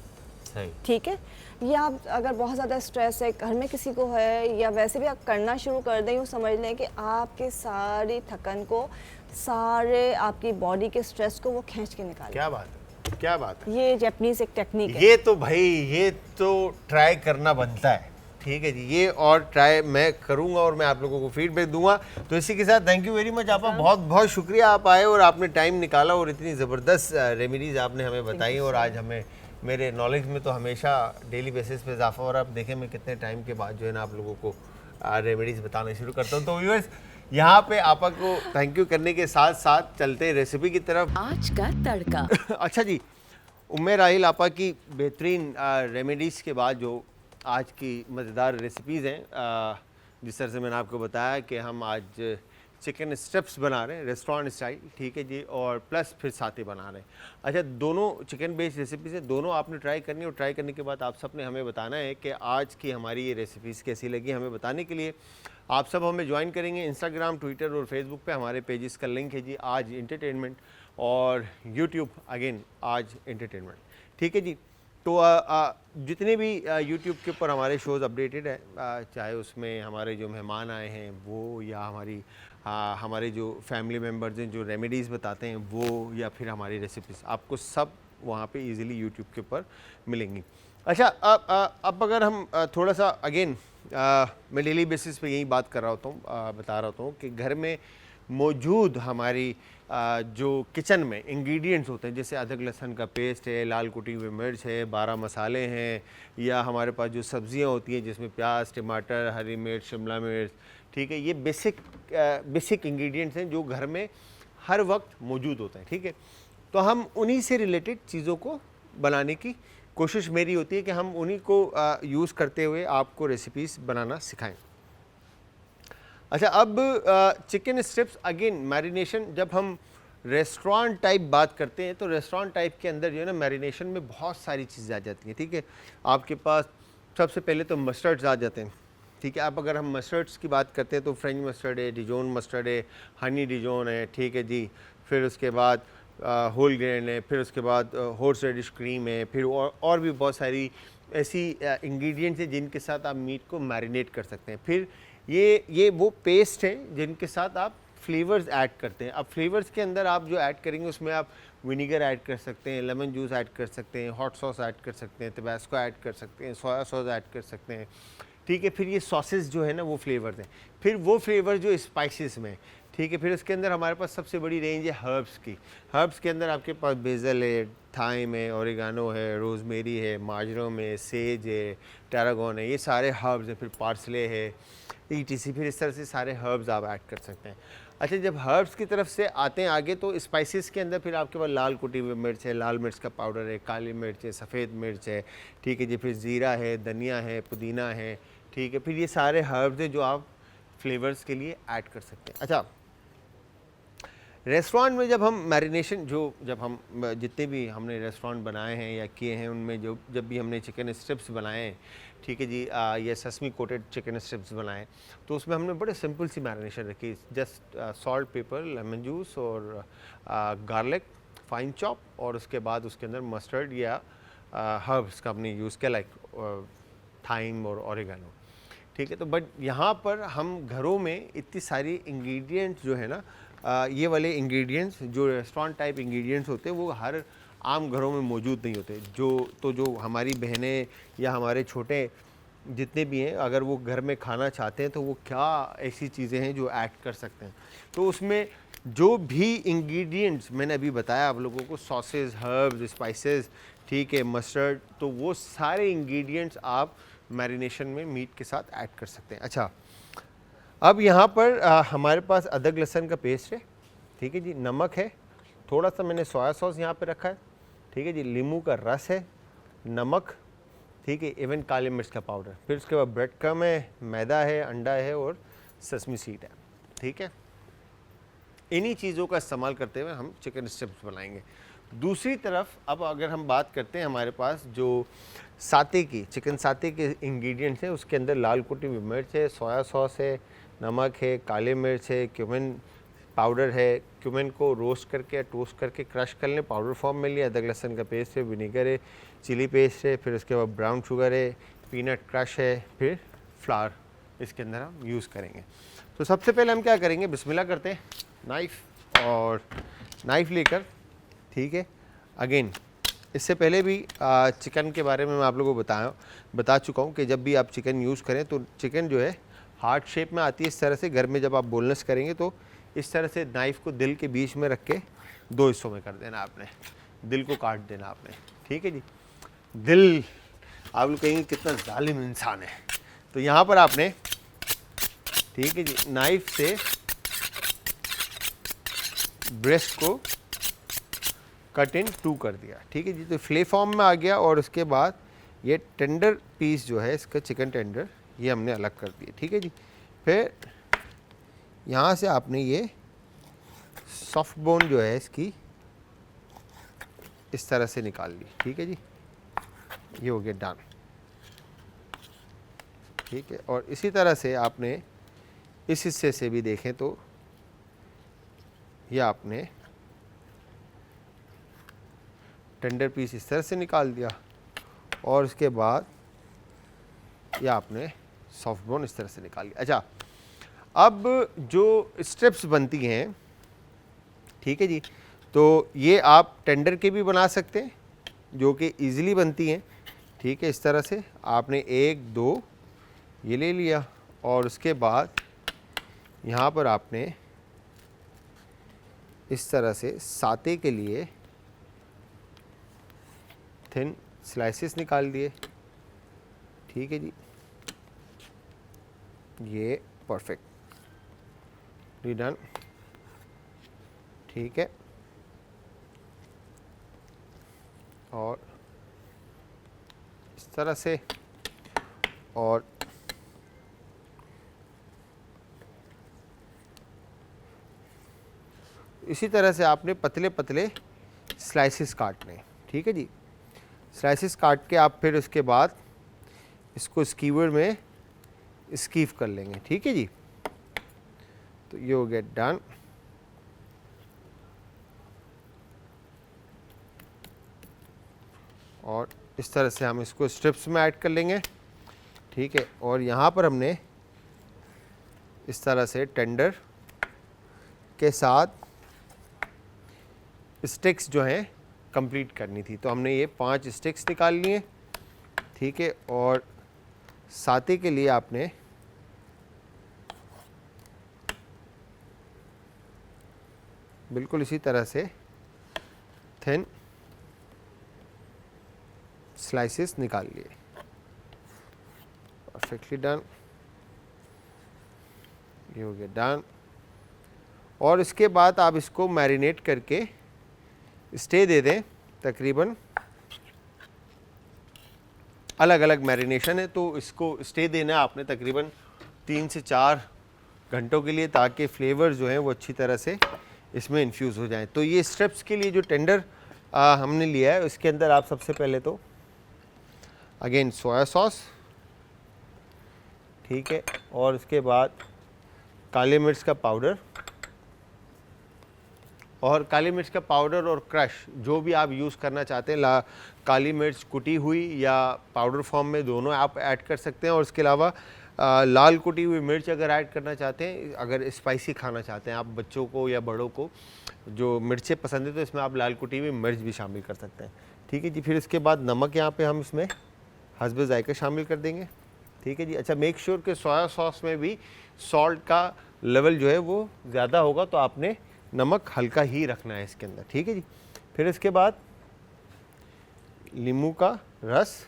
ठीक है, या आप अगर बहुत ज़्यादा स्ट्रेस है, घर में किसी को है, या वैसे भी आप करना शुरू कर दें, यूँ समझ लें कि आपके सारी थकन को, सारे आपकी बॉडी के स्ट्रेस को वो खींच के निकाले। क्या बात है, क्या बात है। ये जापानीज एक टेक्निक है। ये तो भाई ये तो ट्राई करना बनता है, ठीक है जी, ये और ट्राई मैं करूंगा और मैं आप लोगों को फीडबैक दूंगा। तो इसी के साथ थैंक यू वेरी मच आपका, बहुत बहुत शुक्रिया आप आए और आपने टाइम निकाला और इतनी ज़बरदस्त रेमेडीज़ आपने हमें बताई, और आज हमें मेरे नॉलेज में तो हमेशा डेली बेसिस पे इजाफा हो रहा है। अब देखें मैं कितने टाइम के बाद जो है ना आप लोगों को रेमेडीज़ बताना शुरू करता हूँ। तो व्यूअर्स, यहाँ पे आपा को थैंक यू करने के साथ साथ चलते रेसिपी की तरफ। आज का तड़का। अच्छा जी, उम्मेद राहिल आपा की बेहतरीन रेमेडीज़ के बाद जो आज की मज़ेदार रेसिपीज़ हैं, जिस तरह से मैंने आपको बताया कि हम आज चिकन स्ट्रिप्स बना रहे हैं रेस्टोरेंट स्टाइल, ठीक है जी, और प्लस फिर साथ ही बना रहे हैं। अच्छा, दोनों चिकन बेस्ड रेसिपीज़ हैं, दोनों आपने ट्राई करनी, और ट्राई करने के बाद आप सब ने हमें बताना है कि आज की हमारी ये रेसिपीज़ कैसी लगी। हमें बताने के लिए आप सब हमें ज्वाइन करेंगे इंस्टाग्राम, ट्विटर और फेसबुक पे। हमारे पेजेस का लिंक है जी आज इंटरटेनमेंट, और यूट्यूब अगेन आज एंटरटेनमेंट, ठीक है जी। तो जितने भी यूट्यूब के ऊपर हमारे शोज़ अपडेटेड हैं, चाहे उसमें हमारे जो मेहमान आए हैं वो, या हमारे जो फैमिली मेम्बर्स हैं जो रेमेडीज़ बताते हैं वो, या फिर हमारी रेसिपीज़, आपको सब वहाँ पे इजीली यूट्यूब के ऊपर मिलेंगी। अच्छा, अब अगर हम थोड़ा सा अगेन, मैं डेली बेसिस पे यही बात कर रहा होता हूँ, बता रहा होता हूँ कि घर में मौजूद हमारी जो किचन में इंग्रेडिएंट्स होते हैं, जैसे अदरक लहसुन का पेस्ट है, लाल कुटी हुई मिर्च है, 12 मसाले हैं, या हमारे पास जो सब्जियां होती हैं जिसमें प्याज, टमाटर, हरी मिर्च, शिमला मिर्च, ठीक है, ये बेसिक इंग्रेडिएंट्स हैं जो घर में हर वक्त मौजूद होते हैं, ठीक है। तो हम उन्हीं से रिलेटेड चीज़ों को बनाने की कोशिश मेरी होती है कि हम उन्हीं को यूज़ करते हुए आपको रेसिपीज़ बनाना सिखाएं। अच्छा, अब चिकन स्ट्रिप्स अगेन मैरिनेशन, जब हम रेस्टोरेंट टाइप बात करते हैं तो रेस्टोरेंट टाइप के अंदर जो है ना मैरिनेशन में बहुत सारी चीज़ें आ जाती हैं, ठीक है। आपके पास सबसे पहले तो मस्टर्ड्स आ जाते हैं, ठीक है। आप अगर हम मस्टर्ड्स की बात करते हैं तो फ्रेंच मस्टर्ड है, डिजोन मस्टर्ड है, हनी डिजोन है, ठीक है जी। फिर उसके बाद होल ग्रेन है, फिर उसके बाद हॉर्स रेडिश क्रीम है, फिर और भी बहुत सारी ऐसी इंग्रेडिएंट्स हैं जिनके साथ आप मीट को मैरिनेट कर सकते हैं। फिर ये वो पेस्ट है जिनके साथ आप फ्लेवर्स ऐड करते हैं। अब फ्लेवर्स के अंदर आप जो ऐड करेंगे उसमें आप विनीगर ऐड कर सकते हैं, लेमन जूस ऐड कर सकते हैं, हॉट सॉस ऐड कर सकते हैं, टबास्को ऐड कर सकते हैं, सोया सॉस ऐड कर सकते हैं, ठीक है। फिर ये सॉसेस जो है ना वो फ्लेवर्स हैं, फिर वो फ्लेवर जो स्पाइसेस में, ठीक है। फिर उसके अंदर हमारे पास सबसे बड़ी रेंज है हर्ब्स की। हर्ब्स के अंदर आपके पास बेसल है, थाइम है, ओरिगानो है, रोजमेरी है, मार्जरम है, सेज है, टैरागोन है, ये सारे हर्ब्स हैं। फिर पार्सले है, ETC, फिर इस तरह से सारे हर्ब्स आप ऐड कर सकते हैं। अच्छा, जब हर्ब्स की तरफ से आते हैं आगे तो स्पाइसेस के अंदर फिर आपके पास लाल कुटी हुई मिर्च है, लाल मिर्च का पाउडर है, काली मिर्च है, सफ़ेद मिर्च है, ठीक है जी। फिर ज़ीरा है, धनिया है, पुदीना है, ठीक है। फिर ये सारे हर्ब्स हैं जो आप फ्लेवर्स के लिए ऐड कर सकते हैं। अच्छा, रेस्टोरेंट में जब हम मैरिनेशन जब हम जितने भी हमने रेस्टोरेंट बनाए हैं या किए हैं उनमें जब भी हमने चिकन स्ट्रिप्स बनाए हैं, ठीक है जी, ये ससमी कोटेड चिकन स्ट्रिप्स बनाए, तो उसमें हमने बड़े सिंपल सी मैरिनेशन रखी। Just salt, paper, lemon juice और गार्लिक फाइन चॉप, और उसके बाद उसके अंदर मस्टर्ड या हर्ब्स का हमने यूज़ किया, लाइक थाइम और ओरिगानो, ठीक है। तो बट यहाँ पर हम घरों में इतनी सारी इंग्रेडिएंट्स जो है ना, ये वाले इंग्रेडिएंट्स जो रेस्टोरेंट टाइप इंग्रेडिएंट्स होते हैं वो हर आम घरों में मौजूद नहीं होते। जो हमारी बहनें या हमारे छोटे जितने भी हैं, अगर वो घर में खाना चाहते हैं तो वो क्या ऐसी चीज़ें हैं जो ऐड कर सकते हैं। तो उसमें जो भी इंग्रेडिएंट्स मैंने अभी बताया आप लोगों को, सॉसेज, हर्ब्स, स्पाइसेस, ठीक है, मस्टर्ड, तो वो सारे इंग्रेडिएंट्स आप मैरिनेशन में मीट के साथ ऐड कर सकते हैं। अच्छा, अब यहाँ पर हमारे पास अदरक लहसुन का पेस्ट है, ठीक है जी, नमक है, थोड़ा सा मैंने सोया सॉस यहाँ पे रखा है, ठीक है जी, नींबू का रस है, नमक, ठीक है, इवन काली मिर्च का पाउडर, फिर उसके बाद ब्रेड क्रम है, मैदा है, अंडा है और ससमी सीड है, ठीक है। इन्हीं चीज़ों का इस्तेमाल करते हुए हम चिकन स्ट्रिप्स बनाएंगे। दूसरी तरफ अब अगर हम बात करते हैं, हमारे पास जो चिकन साते के इंग्रेडिएंट्स हैं, उसके अंदर लाल कुटी हुई मिर्च है, सोया सॉस है, नमक है, काले मिर्च है, क्यूमिन पाउडर है, क्यूमिन को रोस्ट करके या टोस्ट करके क्रश कर लें, पाउडर फॉर्म में लिया, अदरक लहसुन का पेस्ट है, विनीगर है, चिली पेस्ट है, फिर उसके बाद ब्राउन शुगर है, पीनट क्रश है, फिर फ्लावर इसके अंदर हम यूज़ करेंगे। तो सबसे पहले हम क्या करेंगे, बिस्मिल्लाह करते हैं, नाइफ़ लेकर, ठीक है। अगेन इससे पहले भी चिकन के बारे में मैं आप लोगों को बता चुका हूँ कि जब भी आप चिकन यूज़ करें तो चिकन जो है हार्ट शेप में आती है। इस तरह से घर में जब आप बोनलेस करेंगे तो इस तरह से नाइफ़ को दिल के बीच में रख के 2 हिस्सों में कर देना आपने, दिल को काट देना आपने, ठीक है जी। दिल, आप लोग कहेंगे कितना जालिम इंसान है, तो यहाँ पर आपने, ठीक है जी, नाइफ़ से ब्रेस्ट को कट इन 2 कर दिया, ठीक है जी। तो फ्ले फॉर्म में आ गया, और उसके बाद ये टेंडर पीस जो है इसका चिकन टेंडर, ये हमने अलग कर दिया, ठीक है जी। फिर यहाँ से आपने ये सॉफ्ट बोन जो है इसकी इस तरह से निकाल ली, ठीक है जी, ये हो गया डन, ठीक है। और इसी तरह से आपने इस हिस्से से भी देखें तो ये आपने टेंडर पीस इस तरह से निकाल दिया और उसके बाद या आपने सॉफ्ट बोन इस तरह से निकाल लिया। अच्छा, अब जो स्ट्रिप्स बनती हैं, ठीक है जी, तो ये आप टेंडर के भी बना सकते हैं जो कि इजीली बनती हैं। ठीक है, इस तरह से आपने 1 2 ये ले लिया और उसके बाद यहाँ पर आपने इस तरह से साते के लिए थिन स्लाइसेस निकाल दिए। ठीक है जी, ये परफेक्ट डन। ठीक है, और इस तरह से, और इसी तरह से आपने पतले पतले स्लाइसेस काटने। ठीक है जी, स्लाइसेस काट के आप फिर उसके बाद इसको स्कीवर में स्कीव कर लेंगे। ठीक है जी, तो यू गेट डन। और इस तरह से हम इसको स्ट्रिप्स में ऐड कर लेंगे। ठीक है, और यहाँ पर हमने इस तरह से टेंडर के साथ स्टिक्स जो हैं कंप्लीट करनी थी, तो हमने ये 5 स्टिक्स निकाल लिए। ठीक है, और साते के लिए आपने बिल्कुल इसी तरह से थिन स्लाइसेस निकाल लिए। परफेक्टली डन, ये हो गया डन। और इसके बाद आप इसको मैरिनेट करके स्टे दे दें। तकरीबन अलग अलग मैरिनेशन है, तो इसको स्टे देना है आपने तकरीबन 3 से 4 घंटों के लिए, ताकि फ्लेवर जो हैं वो अच्छी तरह से इसमें इन्फ्यूज़ हो जाएं। तो ये स्ट्रिप्स के लिए जो टेंडर हमने लिया है, उसके अंदर आप सबसे पहले तो अगेन सोया सॉस, ठीक है, और उसके बाद काली मिर्च का पाउडर, और काली मिर्च का पाउडर और क्रश जो भी आप यूज़ करना चाहते हैं, काली मिर्च कुटी हुई या पाउडर फॉर्म में, दोनों आप ऐड कर सकते हैं। और उसके अलावा लाल कुटी हुई मिर्च अगर ऐड करना चाहते हैं, अगर स्पाइसी खाना चाहते हैं आप, बच्चों को या बड़ों को जो मिर्चें पसंद है, तो इसमें आप लाल कुटी हुई मिर्च भी शामिल कर सकते हैं। ठीक है जी, फिर इसके बाद नमक यहाँ पे हम इसमें हस्बे ज़ायक़ा शामिल कर देंगे। ठीक है जी। अच्छा, मेक श्योर कि सोया सॉस में भी सॉल्ट का लेवल जो है वो ज़्यादा होगा, तो आपने नमक हल्का ही रखना है इसके अंदर। ठीक है जी। फिर इसके बाद नींबू का रस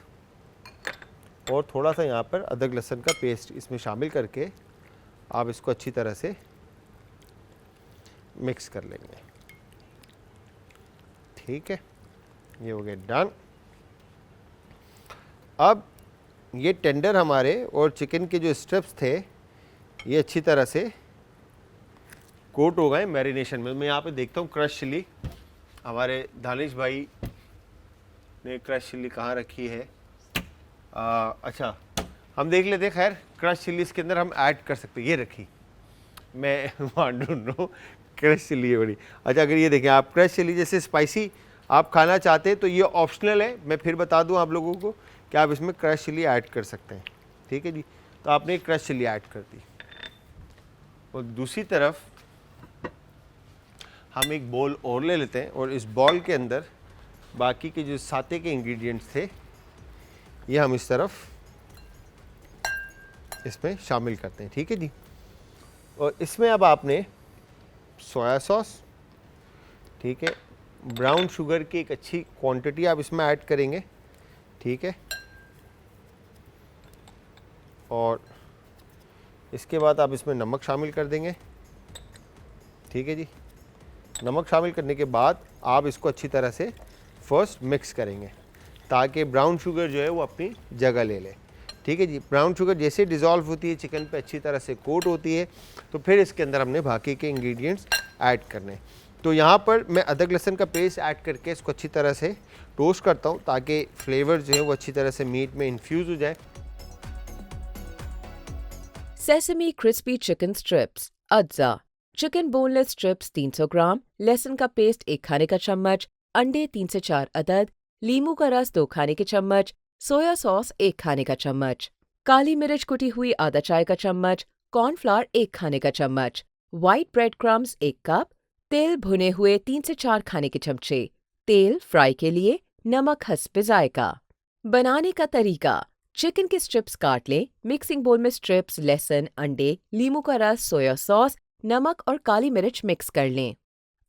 और थोड़ा सा यहाँ पर अदरक लहसुन का पेस्ट इसमें शामिल करके आप इसको अच्छी तरह से मिक्स कर लेंगे। ठीक है, ये हो गया डन। अब ये टेंडर हमारे और चिकन के जो स्ट्रिप्स थे, ये अच्छी तरह से कोट हो गए मैरिनेशन में। मैं यहाँ पे देखता हूँ क्रश चिली, हमारे दानिश भाई ने क्रश चिली कहाँ रखी है। अच्छा, हम देख लेते हैं। खैर, क्रश चिली इसके अंदर हम ऐड कर सकते हैं, ये रखी, मैं वहाँ ढूंढ रहा हूँ। क्रश चिली है बड़ी। अच्छा, अगर ये देखें आप, क्रश चिली जैसे स्पाइसी आप खाना चाहते हैं तो ये ऑप्शनल है। मैं फिर बता दूँ आप लोगों को कि आप इसमें क्रश चिली ऐड कर सकते हैं। ठीक है जी, तो आपने क्रश चिली ऐड कर दी। और दूसरी तरफ हम एक बॉल और ले लेते हैं और इस बॉल के अंदर बाकी के जो साते के इंग्रेडिएंट्स थे, ये हम इस तरफ इसमें शामिल करते हैं। ठीक है जी। और इसमें अब आपने सोया सॉस, ठीक है, ब्राउन शुगर की एक अच्छी क्वांटिटी आप इसमें ऐड करेंगे। ठीक है, और इसके बाद आप इसमें नमक शामिल कर देंगे। ठीक है जी। नमक शामिल करने के बाद आप इसको अच्छी तरह से फर्स्ट मिक्स करेंगे ताकि ब्राउन शुगर जो है वो अपनी जगह ले ले। ठीक है जी। ब्राउन शुगर जैसे डिज़ोल्व होती है चिकन पे, अच्छी तरह से कोट होती है, तो फिर इसके अंदर हमने बाकी के इंग्रेडिएंट्स ऐड करने। तो यहाँ पर मैं अदरक लहसुन का पेस्ट ऐड करके इसको अच्छी तरह से टोस्ट करता हूँ ताकि फ्लेवर जो है वो अच्छी तरह से मीट में इन्फ्यूज़ हो जाए। Sesame Crispy Chicken Strips, अज्जा। चिकन बोनलेस स्ट्रिप्स 300 ग्राम, लहसुन का पेस्ट 1 खाने का चम्मच, अंडे 3 से 4 अदद, लीमू का रस 2 खाने के चम्मच, सोया सॉस 1 खाने का चम्मच, काली मिर्च कुटी हुई आधा चाय का चम्मच, कॉर्नफ्लावर 1 खाने का चम्मच, व्हाइट ब्रेड क्रम्स 1 कप, तेल भुने हुए 3 से 4 खाने के चमचे, तेल फ्राई के लिए, नमक हस्ब जायका। बनाने का तरीका: चिकन के स्ट्रिप्स काट लें, मिक्सिंग बोल में स्ट्रिप्स, लहसुन, अंडे, लीमू का रस, सोया सॉस, नमक और काली मिर्च मिक्स कर लें।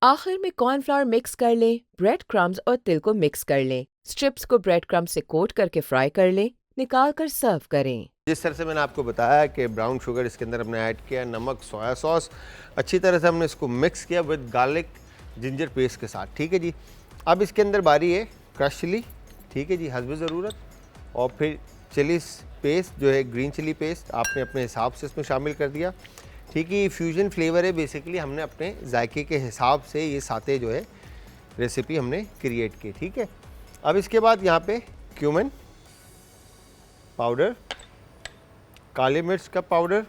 आखिर में कॉर्नफ्लावर मिक्स कर लें, ब्रेड क्रम्स और तिल को मिक्स कर लें, स्ट्रिप्स को ब्रेड क्रम्स से कोट करके फ्राई कर लें, निकाल कर सर्व करें। जिस तरह से मैंने आपको बताया कि ब्राउन शुगर इसके अंदर हमने ऐड किया, नमक, सोया सॉस, अच्छी तरह से हमने इसको मिक्स किया विद गार्लिक जिंजर पेस्ट के साथ। ठीक है जी। अब इसके अंदर बारी है क्रश चिली, ठीक है जी, हस्ब ज़रूरत, और फिर चिली पेस्ट जो है ग्रीन चिली पेस्ट आपने अपने हिसाब से इसमें शामिल कर दिया। ठीक है, ये फ्यूजन फ्लेवर है, बेसिकली हमने अपने जायके के हिसाब से ये साथे जो है रेसिपी हमने क्रिएट की। ठीक है, अब इसके बाद यहाँ पे क्यूमिन पाउडर, काली मिर्च का पाउडर,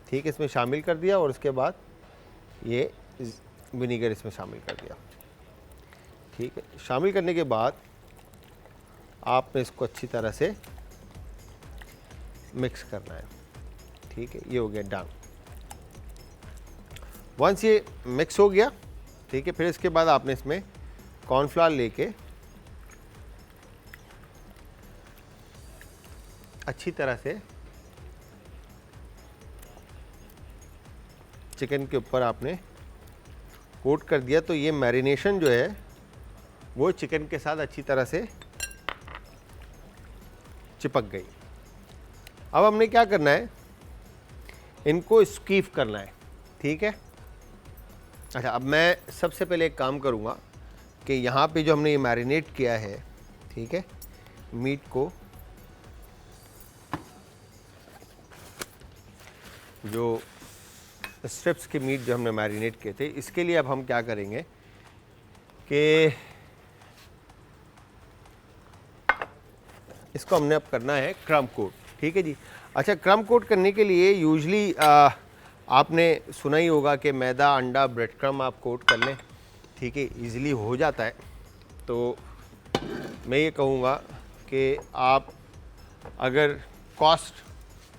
ठीक है, इसमें शामिल कर दिया, और उसके बाद ये विनीगर इसमें शामिल कर दिया। ठीक है, शामिल करने के बाद आपने इसको अच्छी तरह से मिक्स करना है। ठीक है, ये हो गया डन। वंस ये मिक्स हो गया, ठीक है, फिर इसके बाद आपने इसमें कॉर्नफ्लावर लेके अच्छी तरह से चिकन के ऊपर आपने कोट कर दिया, तो ये मैरिनेशन जो है वो चिकन के साथ अच्छी तरह से चिपक गई। अब हमने क्या करना है, इनको स्कीफ करना है। ठीक है, अच्छा, अब मैं सबसे पहले एक काम करूँगा कि यहाँ पे जो हमने ये मैरिनेट किया है, ठीक है, मीट को, जो स्ट्रिप्स के मीट जो हमने मैरिनेट किए थे, इसके लिए अब हम क्या करेंगे कि इसको हमने अब करना है क्रम कोट। ठीक है जी। अच्छा, क्रम कोट करने के लिए यूजली आपने सुना ही होगा कि मैदा, अंडा, ब्रेड क्रम आप कोट कर लें। ठीक है, इजीली हो जाता है। तो मैं ये कहूँगा कि आप अगर कॉस्ट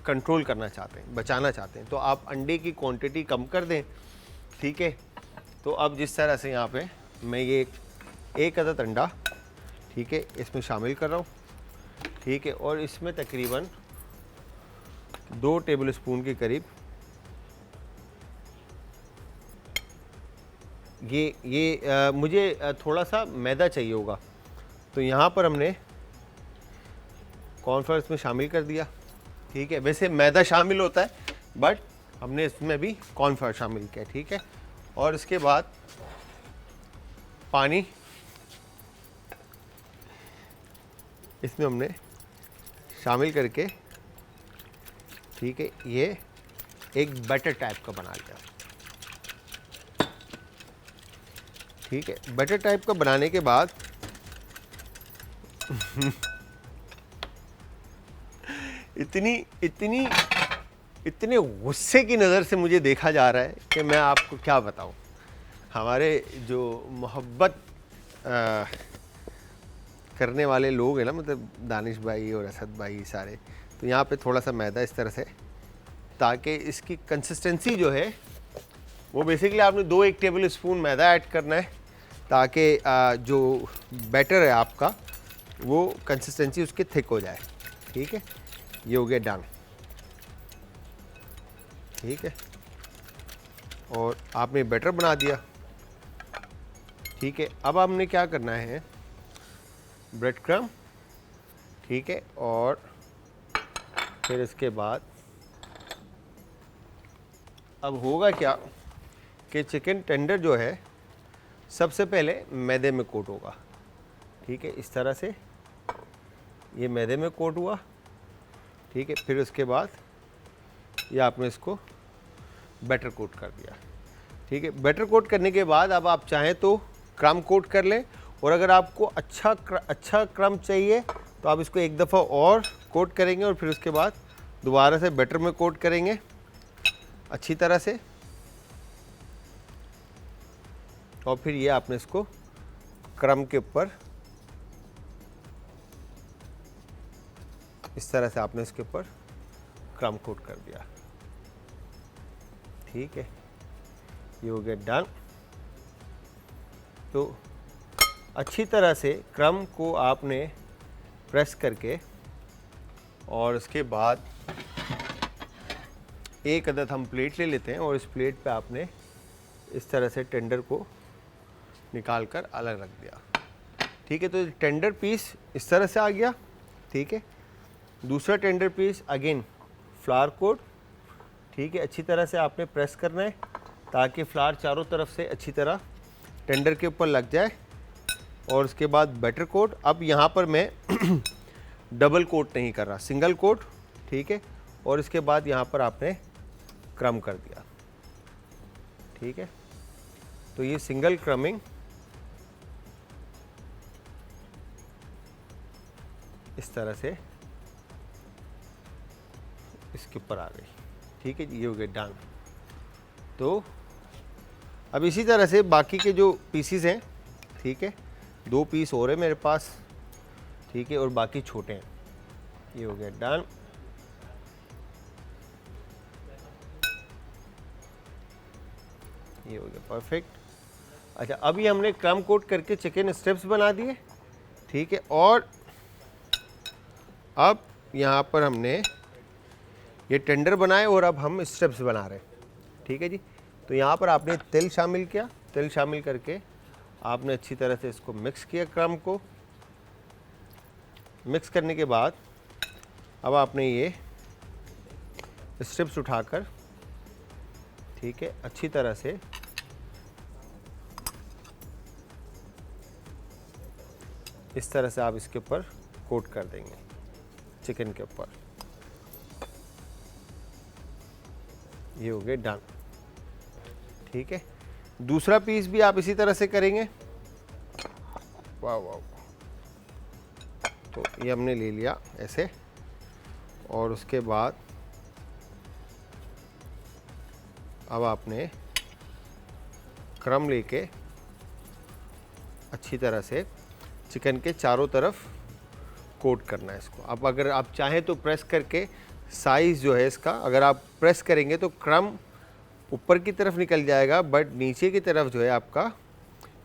कंट्रोल करना चाहते हैं, बचाना चाहते हैं, तो आप अंडे की क्वांटिटी कम कर दें। ठीक है, तो अब जिस तरह से यहाँ पे मैं ये एक अदद अंडा, ठीक है, इसमें शामिल कर रहा हूँ। ठीक है, और इसमें तकरीबन 2 टेबलस्पून के करीब मुझे थोड़ा सा मैदा चाहिए होगा, तो यहाँ पर हमने कॉर्नफ्लावर इसमें शामिल कर दिया। ठीक है, वैसे मैदा शामिल होता है, बट हमने इसमें भी कॉर्नफ्लावर शामिल किया। ठीक है, और इसके बाद पानी इसमें हमने शामिल करके, ठीक है, ये एक बैटर टाइप का बना लिया। ठीक है, बैटर टाइप का बनाने के बाद इतने गुस्से की नज़र से मुझे देखा जा रहा है कि मैं आपको क्या बताऊं। हमारे जो मोहब्बत करने वाले लोग हैं ना, मतलब दानिश भाई और असद भाई सारे, तो यहाँ पे थोड़ा सा मैदा इस तरह से, ताकि इसकी कंसिस्टेंसी जो है वो बेसिकली आपने 1 टेबल स्पून मैदा ऐड करना है, ताकि जो बैटर है आपका वो कंसिस्टेंसी उसकी थिक हो जाए। ठीक है, ये हो गया डन। ठीक है, और आपने बैटर बना दिया। ठीक है, अब हमने क्या करना है, ब्रेड क्रम, ठीक है, और फिर इसके बाद अब होगा क्या कि चिकन टेंडर जो है सबसे पहले मैदे में कोट होगा। ठीक है, इस तरह से ये मैदे में कोट हुआ। ठीक है, फिर उसके बाद ये आपने इसको बैटर कोट कर दिया। ठीक है, बैटर कोट करने के बाद अब आप चाहें तो क्रम कोट कर लें, और अगर आपको अच्छा क्रम चाहिए तो आप इसको एक दफ़ा और कोट करेंगे, और फिर उसके बाद दोबारा से बैटर में कोट करेंगे अच्छी तरह से, और फिर ये आपने इसको क्रम के ऊपर इस तरह से आपने इसके ऊपर क्रम कोट कर दिया। ठीक है, ये हो गया डन। तो अच्छी तरह से क्रम को आपने प्रेस करके और उसके बाद एक अदद हम प्लेट ले लेते हैं और इस प्लेट पे आपने इस तरह से टेंडर को निकाल कर अलग रख दिया। ठीक है, तो टेंडर पीस इस तरह से आ गया। ठीक है, दूसरा tender piece again flour coat. ठीक है, अच्छी तरह से आपने प्रेस करना है ताकि फ्लावर चारों तरफ से अच्छी तरह टेंडर के ऊपर लग जाए। और उसके बाद बैटर कोट। अब यहाँ पर मैं डबल कोट नहीं कर रहा, सिंगल कोट। ठीक है, और इसके बाद यहाँ पर आपने क्रम कर दिया। ठीक है, तो ये सिंगल क्रमिंग इस तरह से इसके ऊपर आ गई। ठीक है जी, ये हो गया डन। तो अब इसी तरह से बाकी के जो पीसीज हैं, ठीक है, 2 पीस और है मेरे पास। ठीक है, और बाकी छोटे हैं। ये हो गया डन। ये हो गया परफेक्ट। अच्छा, अभी हमने क्रम कोट करके चिकन स्ट्रिप्स बना दिए। ठीक है, और अब यहाँ पर हमने ये टेंडर बनाए और अब हम स्ट्रिप्स बना रहे हैं। ठीक है जी, तो यहाँ पर आपने तिल शामिल किया। तिल शामिल करके आपने अच्छी तरह से इसको मिक्स किया। क्रम को मिक्स करने के बाद अब आपने ये स्ट्रिप्स उठाकर, ठीक है, अच्छी तरह से इस तरह से आप इसके ऊपर कोट कर देंगे चिकन के ऊपर। ये हो गए डन। ठीक है, दूसरा पीस भी आप इसी तरह से करेंगे। वाह वाह, तो ये हमने ले लिया ऐसे, और उसके बाद अब आपने क्रम लेके अच्छी तरह से चिकन के चारों तरफ कोट करना है इसको। अब अगर आप चाहें तो प्रेस करके साइज़ जो है इसका, अगर आप प्रेस करेंगे तो क्रम ऊपर की तरफ निकल जाएगा, बट नीचे की तरफ जो है आपका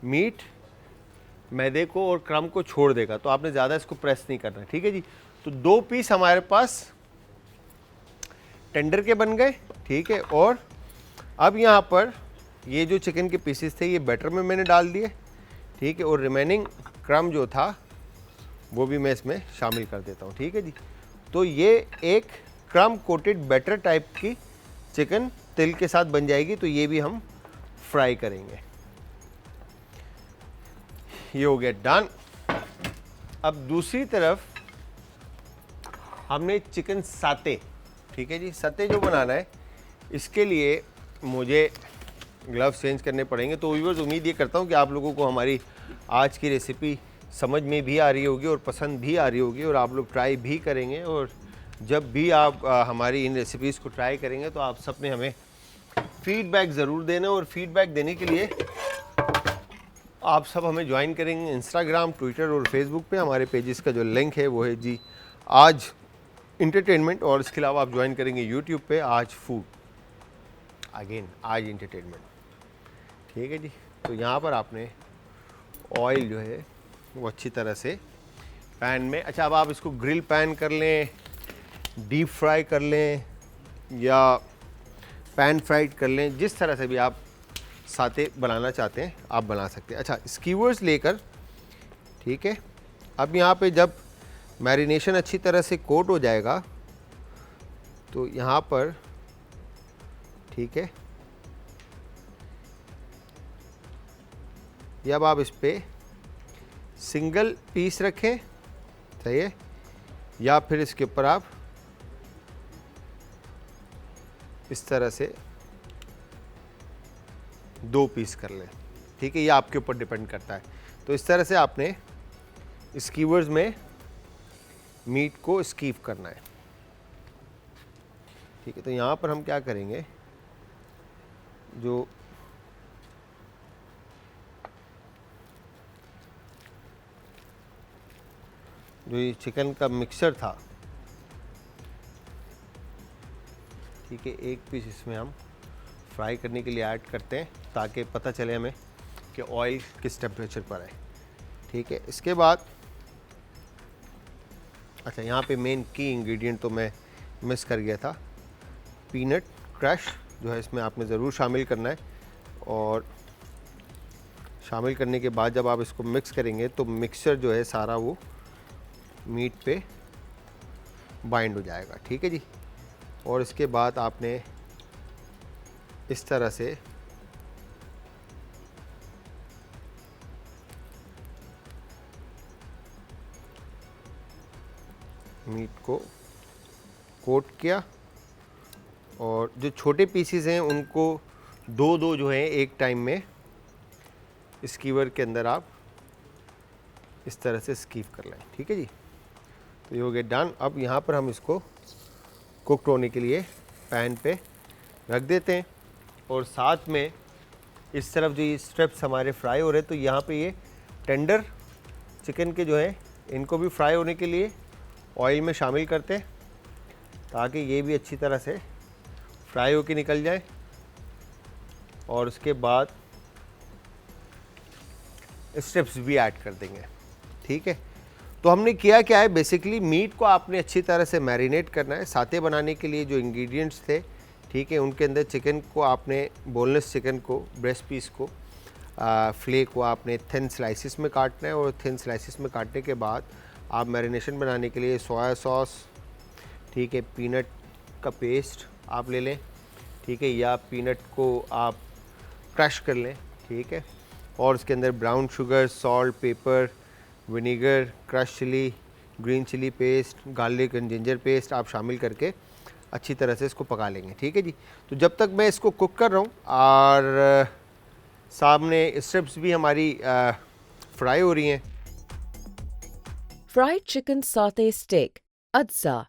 मीट मैदे को और क्रम को छोड़ देगा। तो आपने ज़्यादा इसको प्रेस नहीं करना। ठीक है जी, तो 2 पीस हमारे पास टेंडर के बन गए। ठीक है, और अब यहाँ पर ये जो चिकन के पीसेस थे ये बैटर में मैंने डाल दिए। ठीक है, और रिमेनिंग क्रम जो था वो भी मैं इसमें शामिल कर देता हूँ। ठीक है जी, तो ये एक क्रम कोटेड बैटर टाइप की चिकन तिल के साथ बन जाएगी। तो ये भी हम फ्राई करेंगे। ये हो गया डन। अब दूसरी तरफ हमने चिकन साते, ठीक है जी, साते जो बनाना है इसके लिए मुझे ग्लव्स चेंज करने पड़ेंगे। तो व्यूअर्स, उम्मीद ये करता हूँ कि आप लोगों को हमारी आज की रेसिपी समझ में भी आ रही होगी और पसंद भी आ रही होगी, और आप लोग ट्राई भी करेंगे। और जब भी आप हमारी इन रेसिपीज़ को ट्राई करेंगे तो आप सब ने हमें फीडबैक ज़रूर देना। और फीडबैक देने के लिए आप सब हमें ज्वाइन करेंगे इंस्टाग्राम, ट्विटर और फेसबुक पे। हमारे पेजेस का जो लिंक है वो है जी आज इंटरटेनमेंट, और इसके अलावा आप ज्वाइन करेंगे यूट्यूब पे आज फूड, अगेन आज इंटरटेनमेंट। ठीक है जी, तो यहाँ पर आपने ऑयल जो है वो अच्छी तरह से पैन में, अच्छा अब आप इसको ग्रिल पैन कर लें, डीप फ्राई कर लें या पैन फ्राइड कर लें, जिस तरह से भी आप साते बनाना चाहते हैं आप बना सकते हैं। अच्छा, स्कीवर्स लेकर, ठीक है, अब यहाँ पे जब मैरिनेशन अच्छी तरह से कोट हो जाएगा तो यहाँ पर, ठीक है, ये अब आप इस पर सिंगल पीस रखें, सही है, या फिर इसके ऊपर आप इस तरह से 2 पीस कर लें। ठीक है, ये आपके ऊपर डिपेंड करता है। तो इस तरह से आपने स्कीवर्स में मीट को स्कीव करना है। ठीक है, तो यहाँ पर हम क्या करेंगे, जो जो ये चिकन का मिक्सचर था, ठीक है, एक पीस इसमें हम फ्राई करने के लिए ऐड करते हैं ताकि पता चले हमें कि ऑयल किस टेम्परेचर पर है। ठीक है, इसके बाद अच्छा यहाँ पे मेन की इंग्रेडिएंट तो मैं मिस कर गया था, पीनट क्रश जो है इसमें आपने ज़रूर शामिल करना है। और शामिल करने के बाद जब आप इसको मिक्स करेंगे तो मिक्सचर जो है सारा वो मीट पे बाइंड हो जाएगा। ठीक है जी। और इसके बाद आपने इस तरह से मीट को कोट किया और जो छोटे पीसीज हैं उनको दो दो जो है एक टाइम में स्कीवर के अंदर आप इस तरह से स्कीव कर लें। ठीक है जी, तो ये हो गया डन। अब यहाँ पर हम इसको कुकड होने के लिए पैन पे रख देते हैं और साथ में इस तरफ जो ये स्ट्रिप्स हमारे फ्राई हो रहे हैं तो यहाँ पे ये टेंडर चिकन के जो है इनको भी फ्राई होने के लिए ऑयल में शामिल करते हैं ताकि ये भी अच्छी तरह से फ्राई होके निकल जाए। और उसके बाद स्ट्रिप्स भी ऐड कर देंगे। ठीक है, तो हमने किया क्या है, बेसिकली मीट को आपने अच्छी तरह से मैरिनेट करना है। साथे बनाने के लिए जो इंग्रेडिएंट्स थे, ठीक है, उनके अंदर चिकन को आपने बोनलेस चिकन को, ब्रेस्ट पीस को, फ्ले को आपने थिन स्लाइसिस में काटना है और थिन स्लाइसिस में काटने के बाद आप मैरिनेशन बनाने के लिए सोया सॉस, ठीक है, पीनट का पेस्ट आप ले लें, ठीक है, या पीनट को आप क्रश कर लें। ठीक है, और उसके अंदर brown sugar, salt, pepper, vinegar, crush chilli, green chilli paste, garlic and ginger paste आप शामिल करके अच्छी तरह से इसको पका लेंगे। ठीक है जी। तो जब तक मैं इसको कुक कर रहा हूँ और सामने स्ट्रिप्स भी हमारी फ्राई हो रही हैं। फ्राइड चिकन सौते स्टिक अज्जा,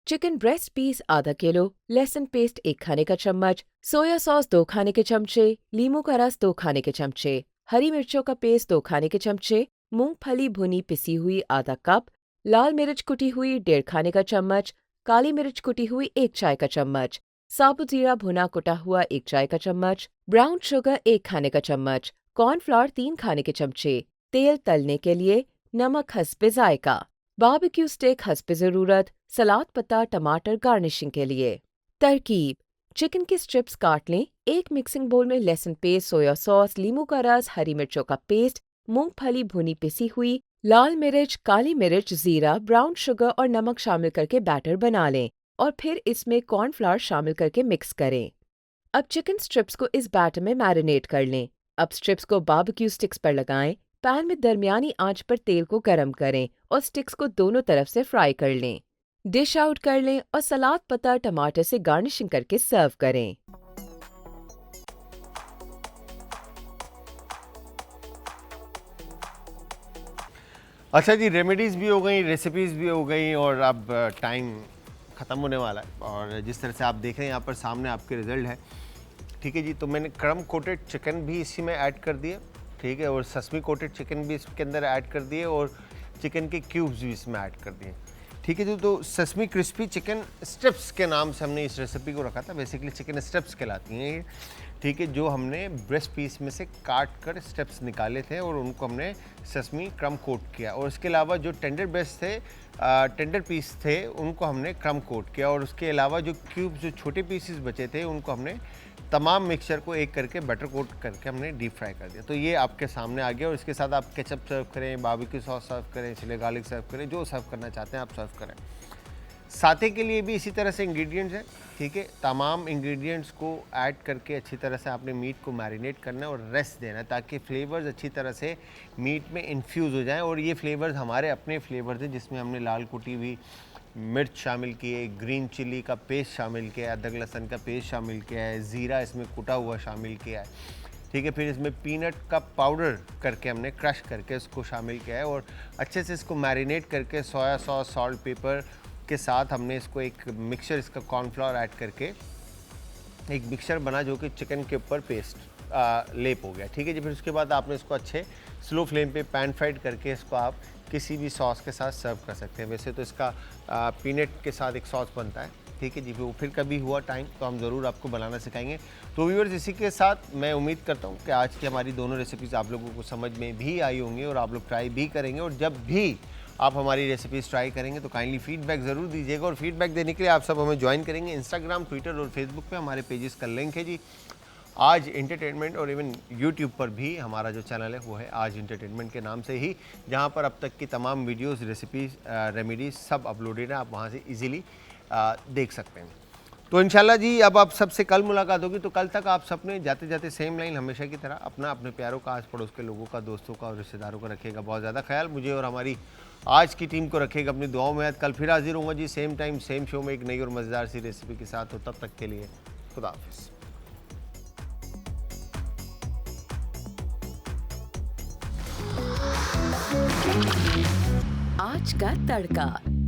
चिकन ब्रेस्ट पीस आधा किलो, लहसुन पेस्ट 1 खाने का चम्मच, सोया सॉस 2 खाने के चमचे, लीमू का रस 2 खाने के चमचे, हरी मिर्चों का पेस्ट 2 खाने के चमचे, मूंगफली भुनी पिसी हुई आधा कप, लाल मिर्च कुटी हुई 1.5 खाने का चम्मच, काली मिर्च कुटी हुई 1 चाय का चम्मच, साबुत जीरा भुना कुटा हुआ 1 चाय का चम्मच, ब्राउन शुगर 1 खाने का चम्मच, कॉर्नफ्लोर 3 खाने के चमचे, तेल तलने के लिए, नमक हस्बे जायका, बारबेक्यू स्टिक हस्बे ज़रूरत, सलाद पत्ता टमाटर गार्निशिंग के लिए। तरकीब: चिकन के स्ट्रिप्स काट लें। एक मिक्सिंग बोल में लहसुन पेस्ट, सोया सॉस, लीमू का रस, हरी मिर्चों का पेस्ट, मूंगफली भुनी पिसी हुई, लाल मिर्च, काली मिर्च, जीरा, ब्राउन शुगर और नमक शामिल करके बैटर बना लें और फिर इसमें कॉर्नफ्लावर शामिल करके मिक्स करें। अब चिकन स्ट्रिप्स को इस बैटर में मैरिनेट कर लें। अब स्ट्रिप्स को बारबेक्यू स्टिक्स पर लगाएं। पैन में दरमियानी आंच पर तेल को गरम करें और स्टिक्स को दोनों तरफ से फ्राई कर लें। डिश आउट कर लें और सलाद पत्ता टमाटर से गार्निशिंग करके सर्व करें। अच्छा जी, रेमेडीज़ भी हो गई, रेसिपीज़ भी हो गई और अब टाइम ख़त्म होने वाला है। और जिस तरह से आप देख रहे हैं यहाँ पर सामने आपके रिज़ल्ट है। ठीक है जी, तो मैंने क्रम कोटेड चिकन भी इसी में ऐड कर दिया, ठीक है, और ससमी कोटेड चिकन भी इसके अंदर ऐड कर दिए और चिकन के क्यूब्स भी इसमें ऐड कर दिए। ठीक है जी, तो ससमी क्रिस्पी चिकन स्ट्रिप्स के नाम से हमने इस रेसिपी को रखा था। बेसिकली चिकन स्ट्रिप्स कहलाती हैं ये, ठीक है, जो हमने ब्रेस्ट पीस में से काट कर स्ट्रिप्स निकाले थे और उनको हमने ससमी क्रम कोट किया। और इसके अलावा जो टेंडर ब्रेस्ट थे, टेंडर पीस थे, उनको हमने क्रम कोट किया। और उसके अलावा जो क्यूब्स, जो छोटे पीसेस बचे थे, उनको हमने तमाम मिक्सचर को एक करके बटर कोट करके हमने डीप फ्राई कर दिया। तो ये आपके सामने आ गया और इसके साथ आप केचप सर्व करें, बारबेक्यू सॉस सर्व करें, चिली गार्लिक सर्व करें, जो सर्व करना चाहते हैं आप सर्व करें। साथे के लिए भी इसी तरह से इंग्रेडिएंट्स हैं, ठीक है। तमाम इंग्रेडिएंट्स को ऐड करके अच्छी तरह से आपने मीट को मैरिनेट करना है और रेस्ट देना है ताकि फ्लेवर्स अच्छी तरह से मीट में इन्फ्यूज़ हो जाएं। और ये फ्लेवर्स हमारे अपने फ्लेवर्स हैं जिसमें हमने लाल कुटी हुई मिर्च शामिल की है, ग्रीन चिली का पेस्ट शामिल किया है, अदरक लहसुन का पेस्ट शामिल किया है, ज़ीरा इसमें कुटा हुआ शामिल किया है, ठीक है। फिर इसमें पीनट का पाउडर करके हमने क्रश करके इसको शामिल किया है और अच्छे से इसको मैरिनेट करके सोया सॉस, सॉल्ट, पेपर के साथ हमने इसको एक मिक्सचर, इसका कॉर्नफ्लोर ऐड करके एक मिक्सचर बना जो कि चिकन के ऊपर पेस्ट लेप हो गया, ठीक है जी। फिर उसके बाद आपने इसको अच्छे स्लो फ्लेम पे पैन फ्राइड करके इसको आप किसी भी सॉस के साथ सर्व कर सकते हैं। वैसे तो इसका पीनट के साथ एक सॉस बनता है, ठीक है जी। फिर कभी हुआ टाइम तो हम ज़रूर आपको बनाना सिखाएंगे। तो व्यूअर्स, इसी के साथ मैं उम्मीद करता हूँ कि आज की हमारी दोनों रेसिपीज़ आप लोगों को समझ में भी आई होंगी और आप लोग ट्राई भी करेंगे। और जब भी आप हमारी रेसिपीज़ ट्राई करेंगे तो काइंडली फीडबैक ज़रूर दीजिएगा। और फीडबैक देने के लिए आप सब हमें ज्वाइन करेंगे इंस्टाग्राम, ट्विटर और फेसबुक पे हमारे पेजेस का लिंक है जी, आज एंटरटेनमेंट। और इवन यूट्यूब पर भी हमारा जो चैनल है वो है आज एंटरटेनमेंट के नाम से ही, जहाँ पर अब तक की तमाम वीडियोस, रेसिपीज़, रेमेडीज़ सब अपलोडेड है, आप वहाँ से इजीली देख सकते हैं। तो इंशाल्लाह जी अब आप सबसे कल मुलाकात होगी। तो कल तक आप सबने जाते जाते सेम लाइन हमेशा की तरह अपना, अपने प्यारों का, आस पड़ोस के लोगों का, दोस्तों का और रिश्तेदारों का रखिएगा बहुत ज़्यादा ख्याल। मुझे और हमारी आज की टीम को रखिएगा अपनी दुआओं में याद। कल फिर हाजिर होऊंगा जी सेम टाइम सेम शो में एक नई और मज़ेदार सी रेसिपी के साथ। तो तब तक के लिए खुदा हाफिज़। आज का तड़का।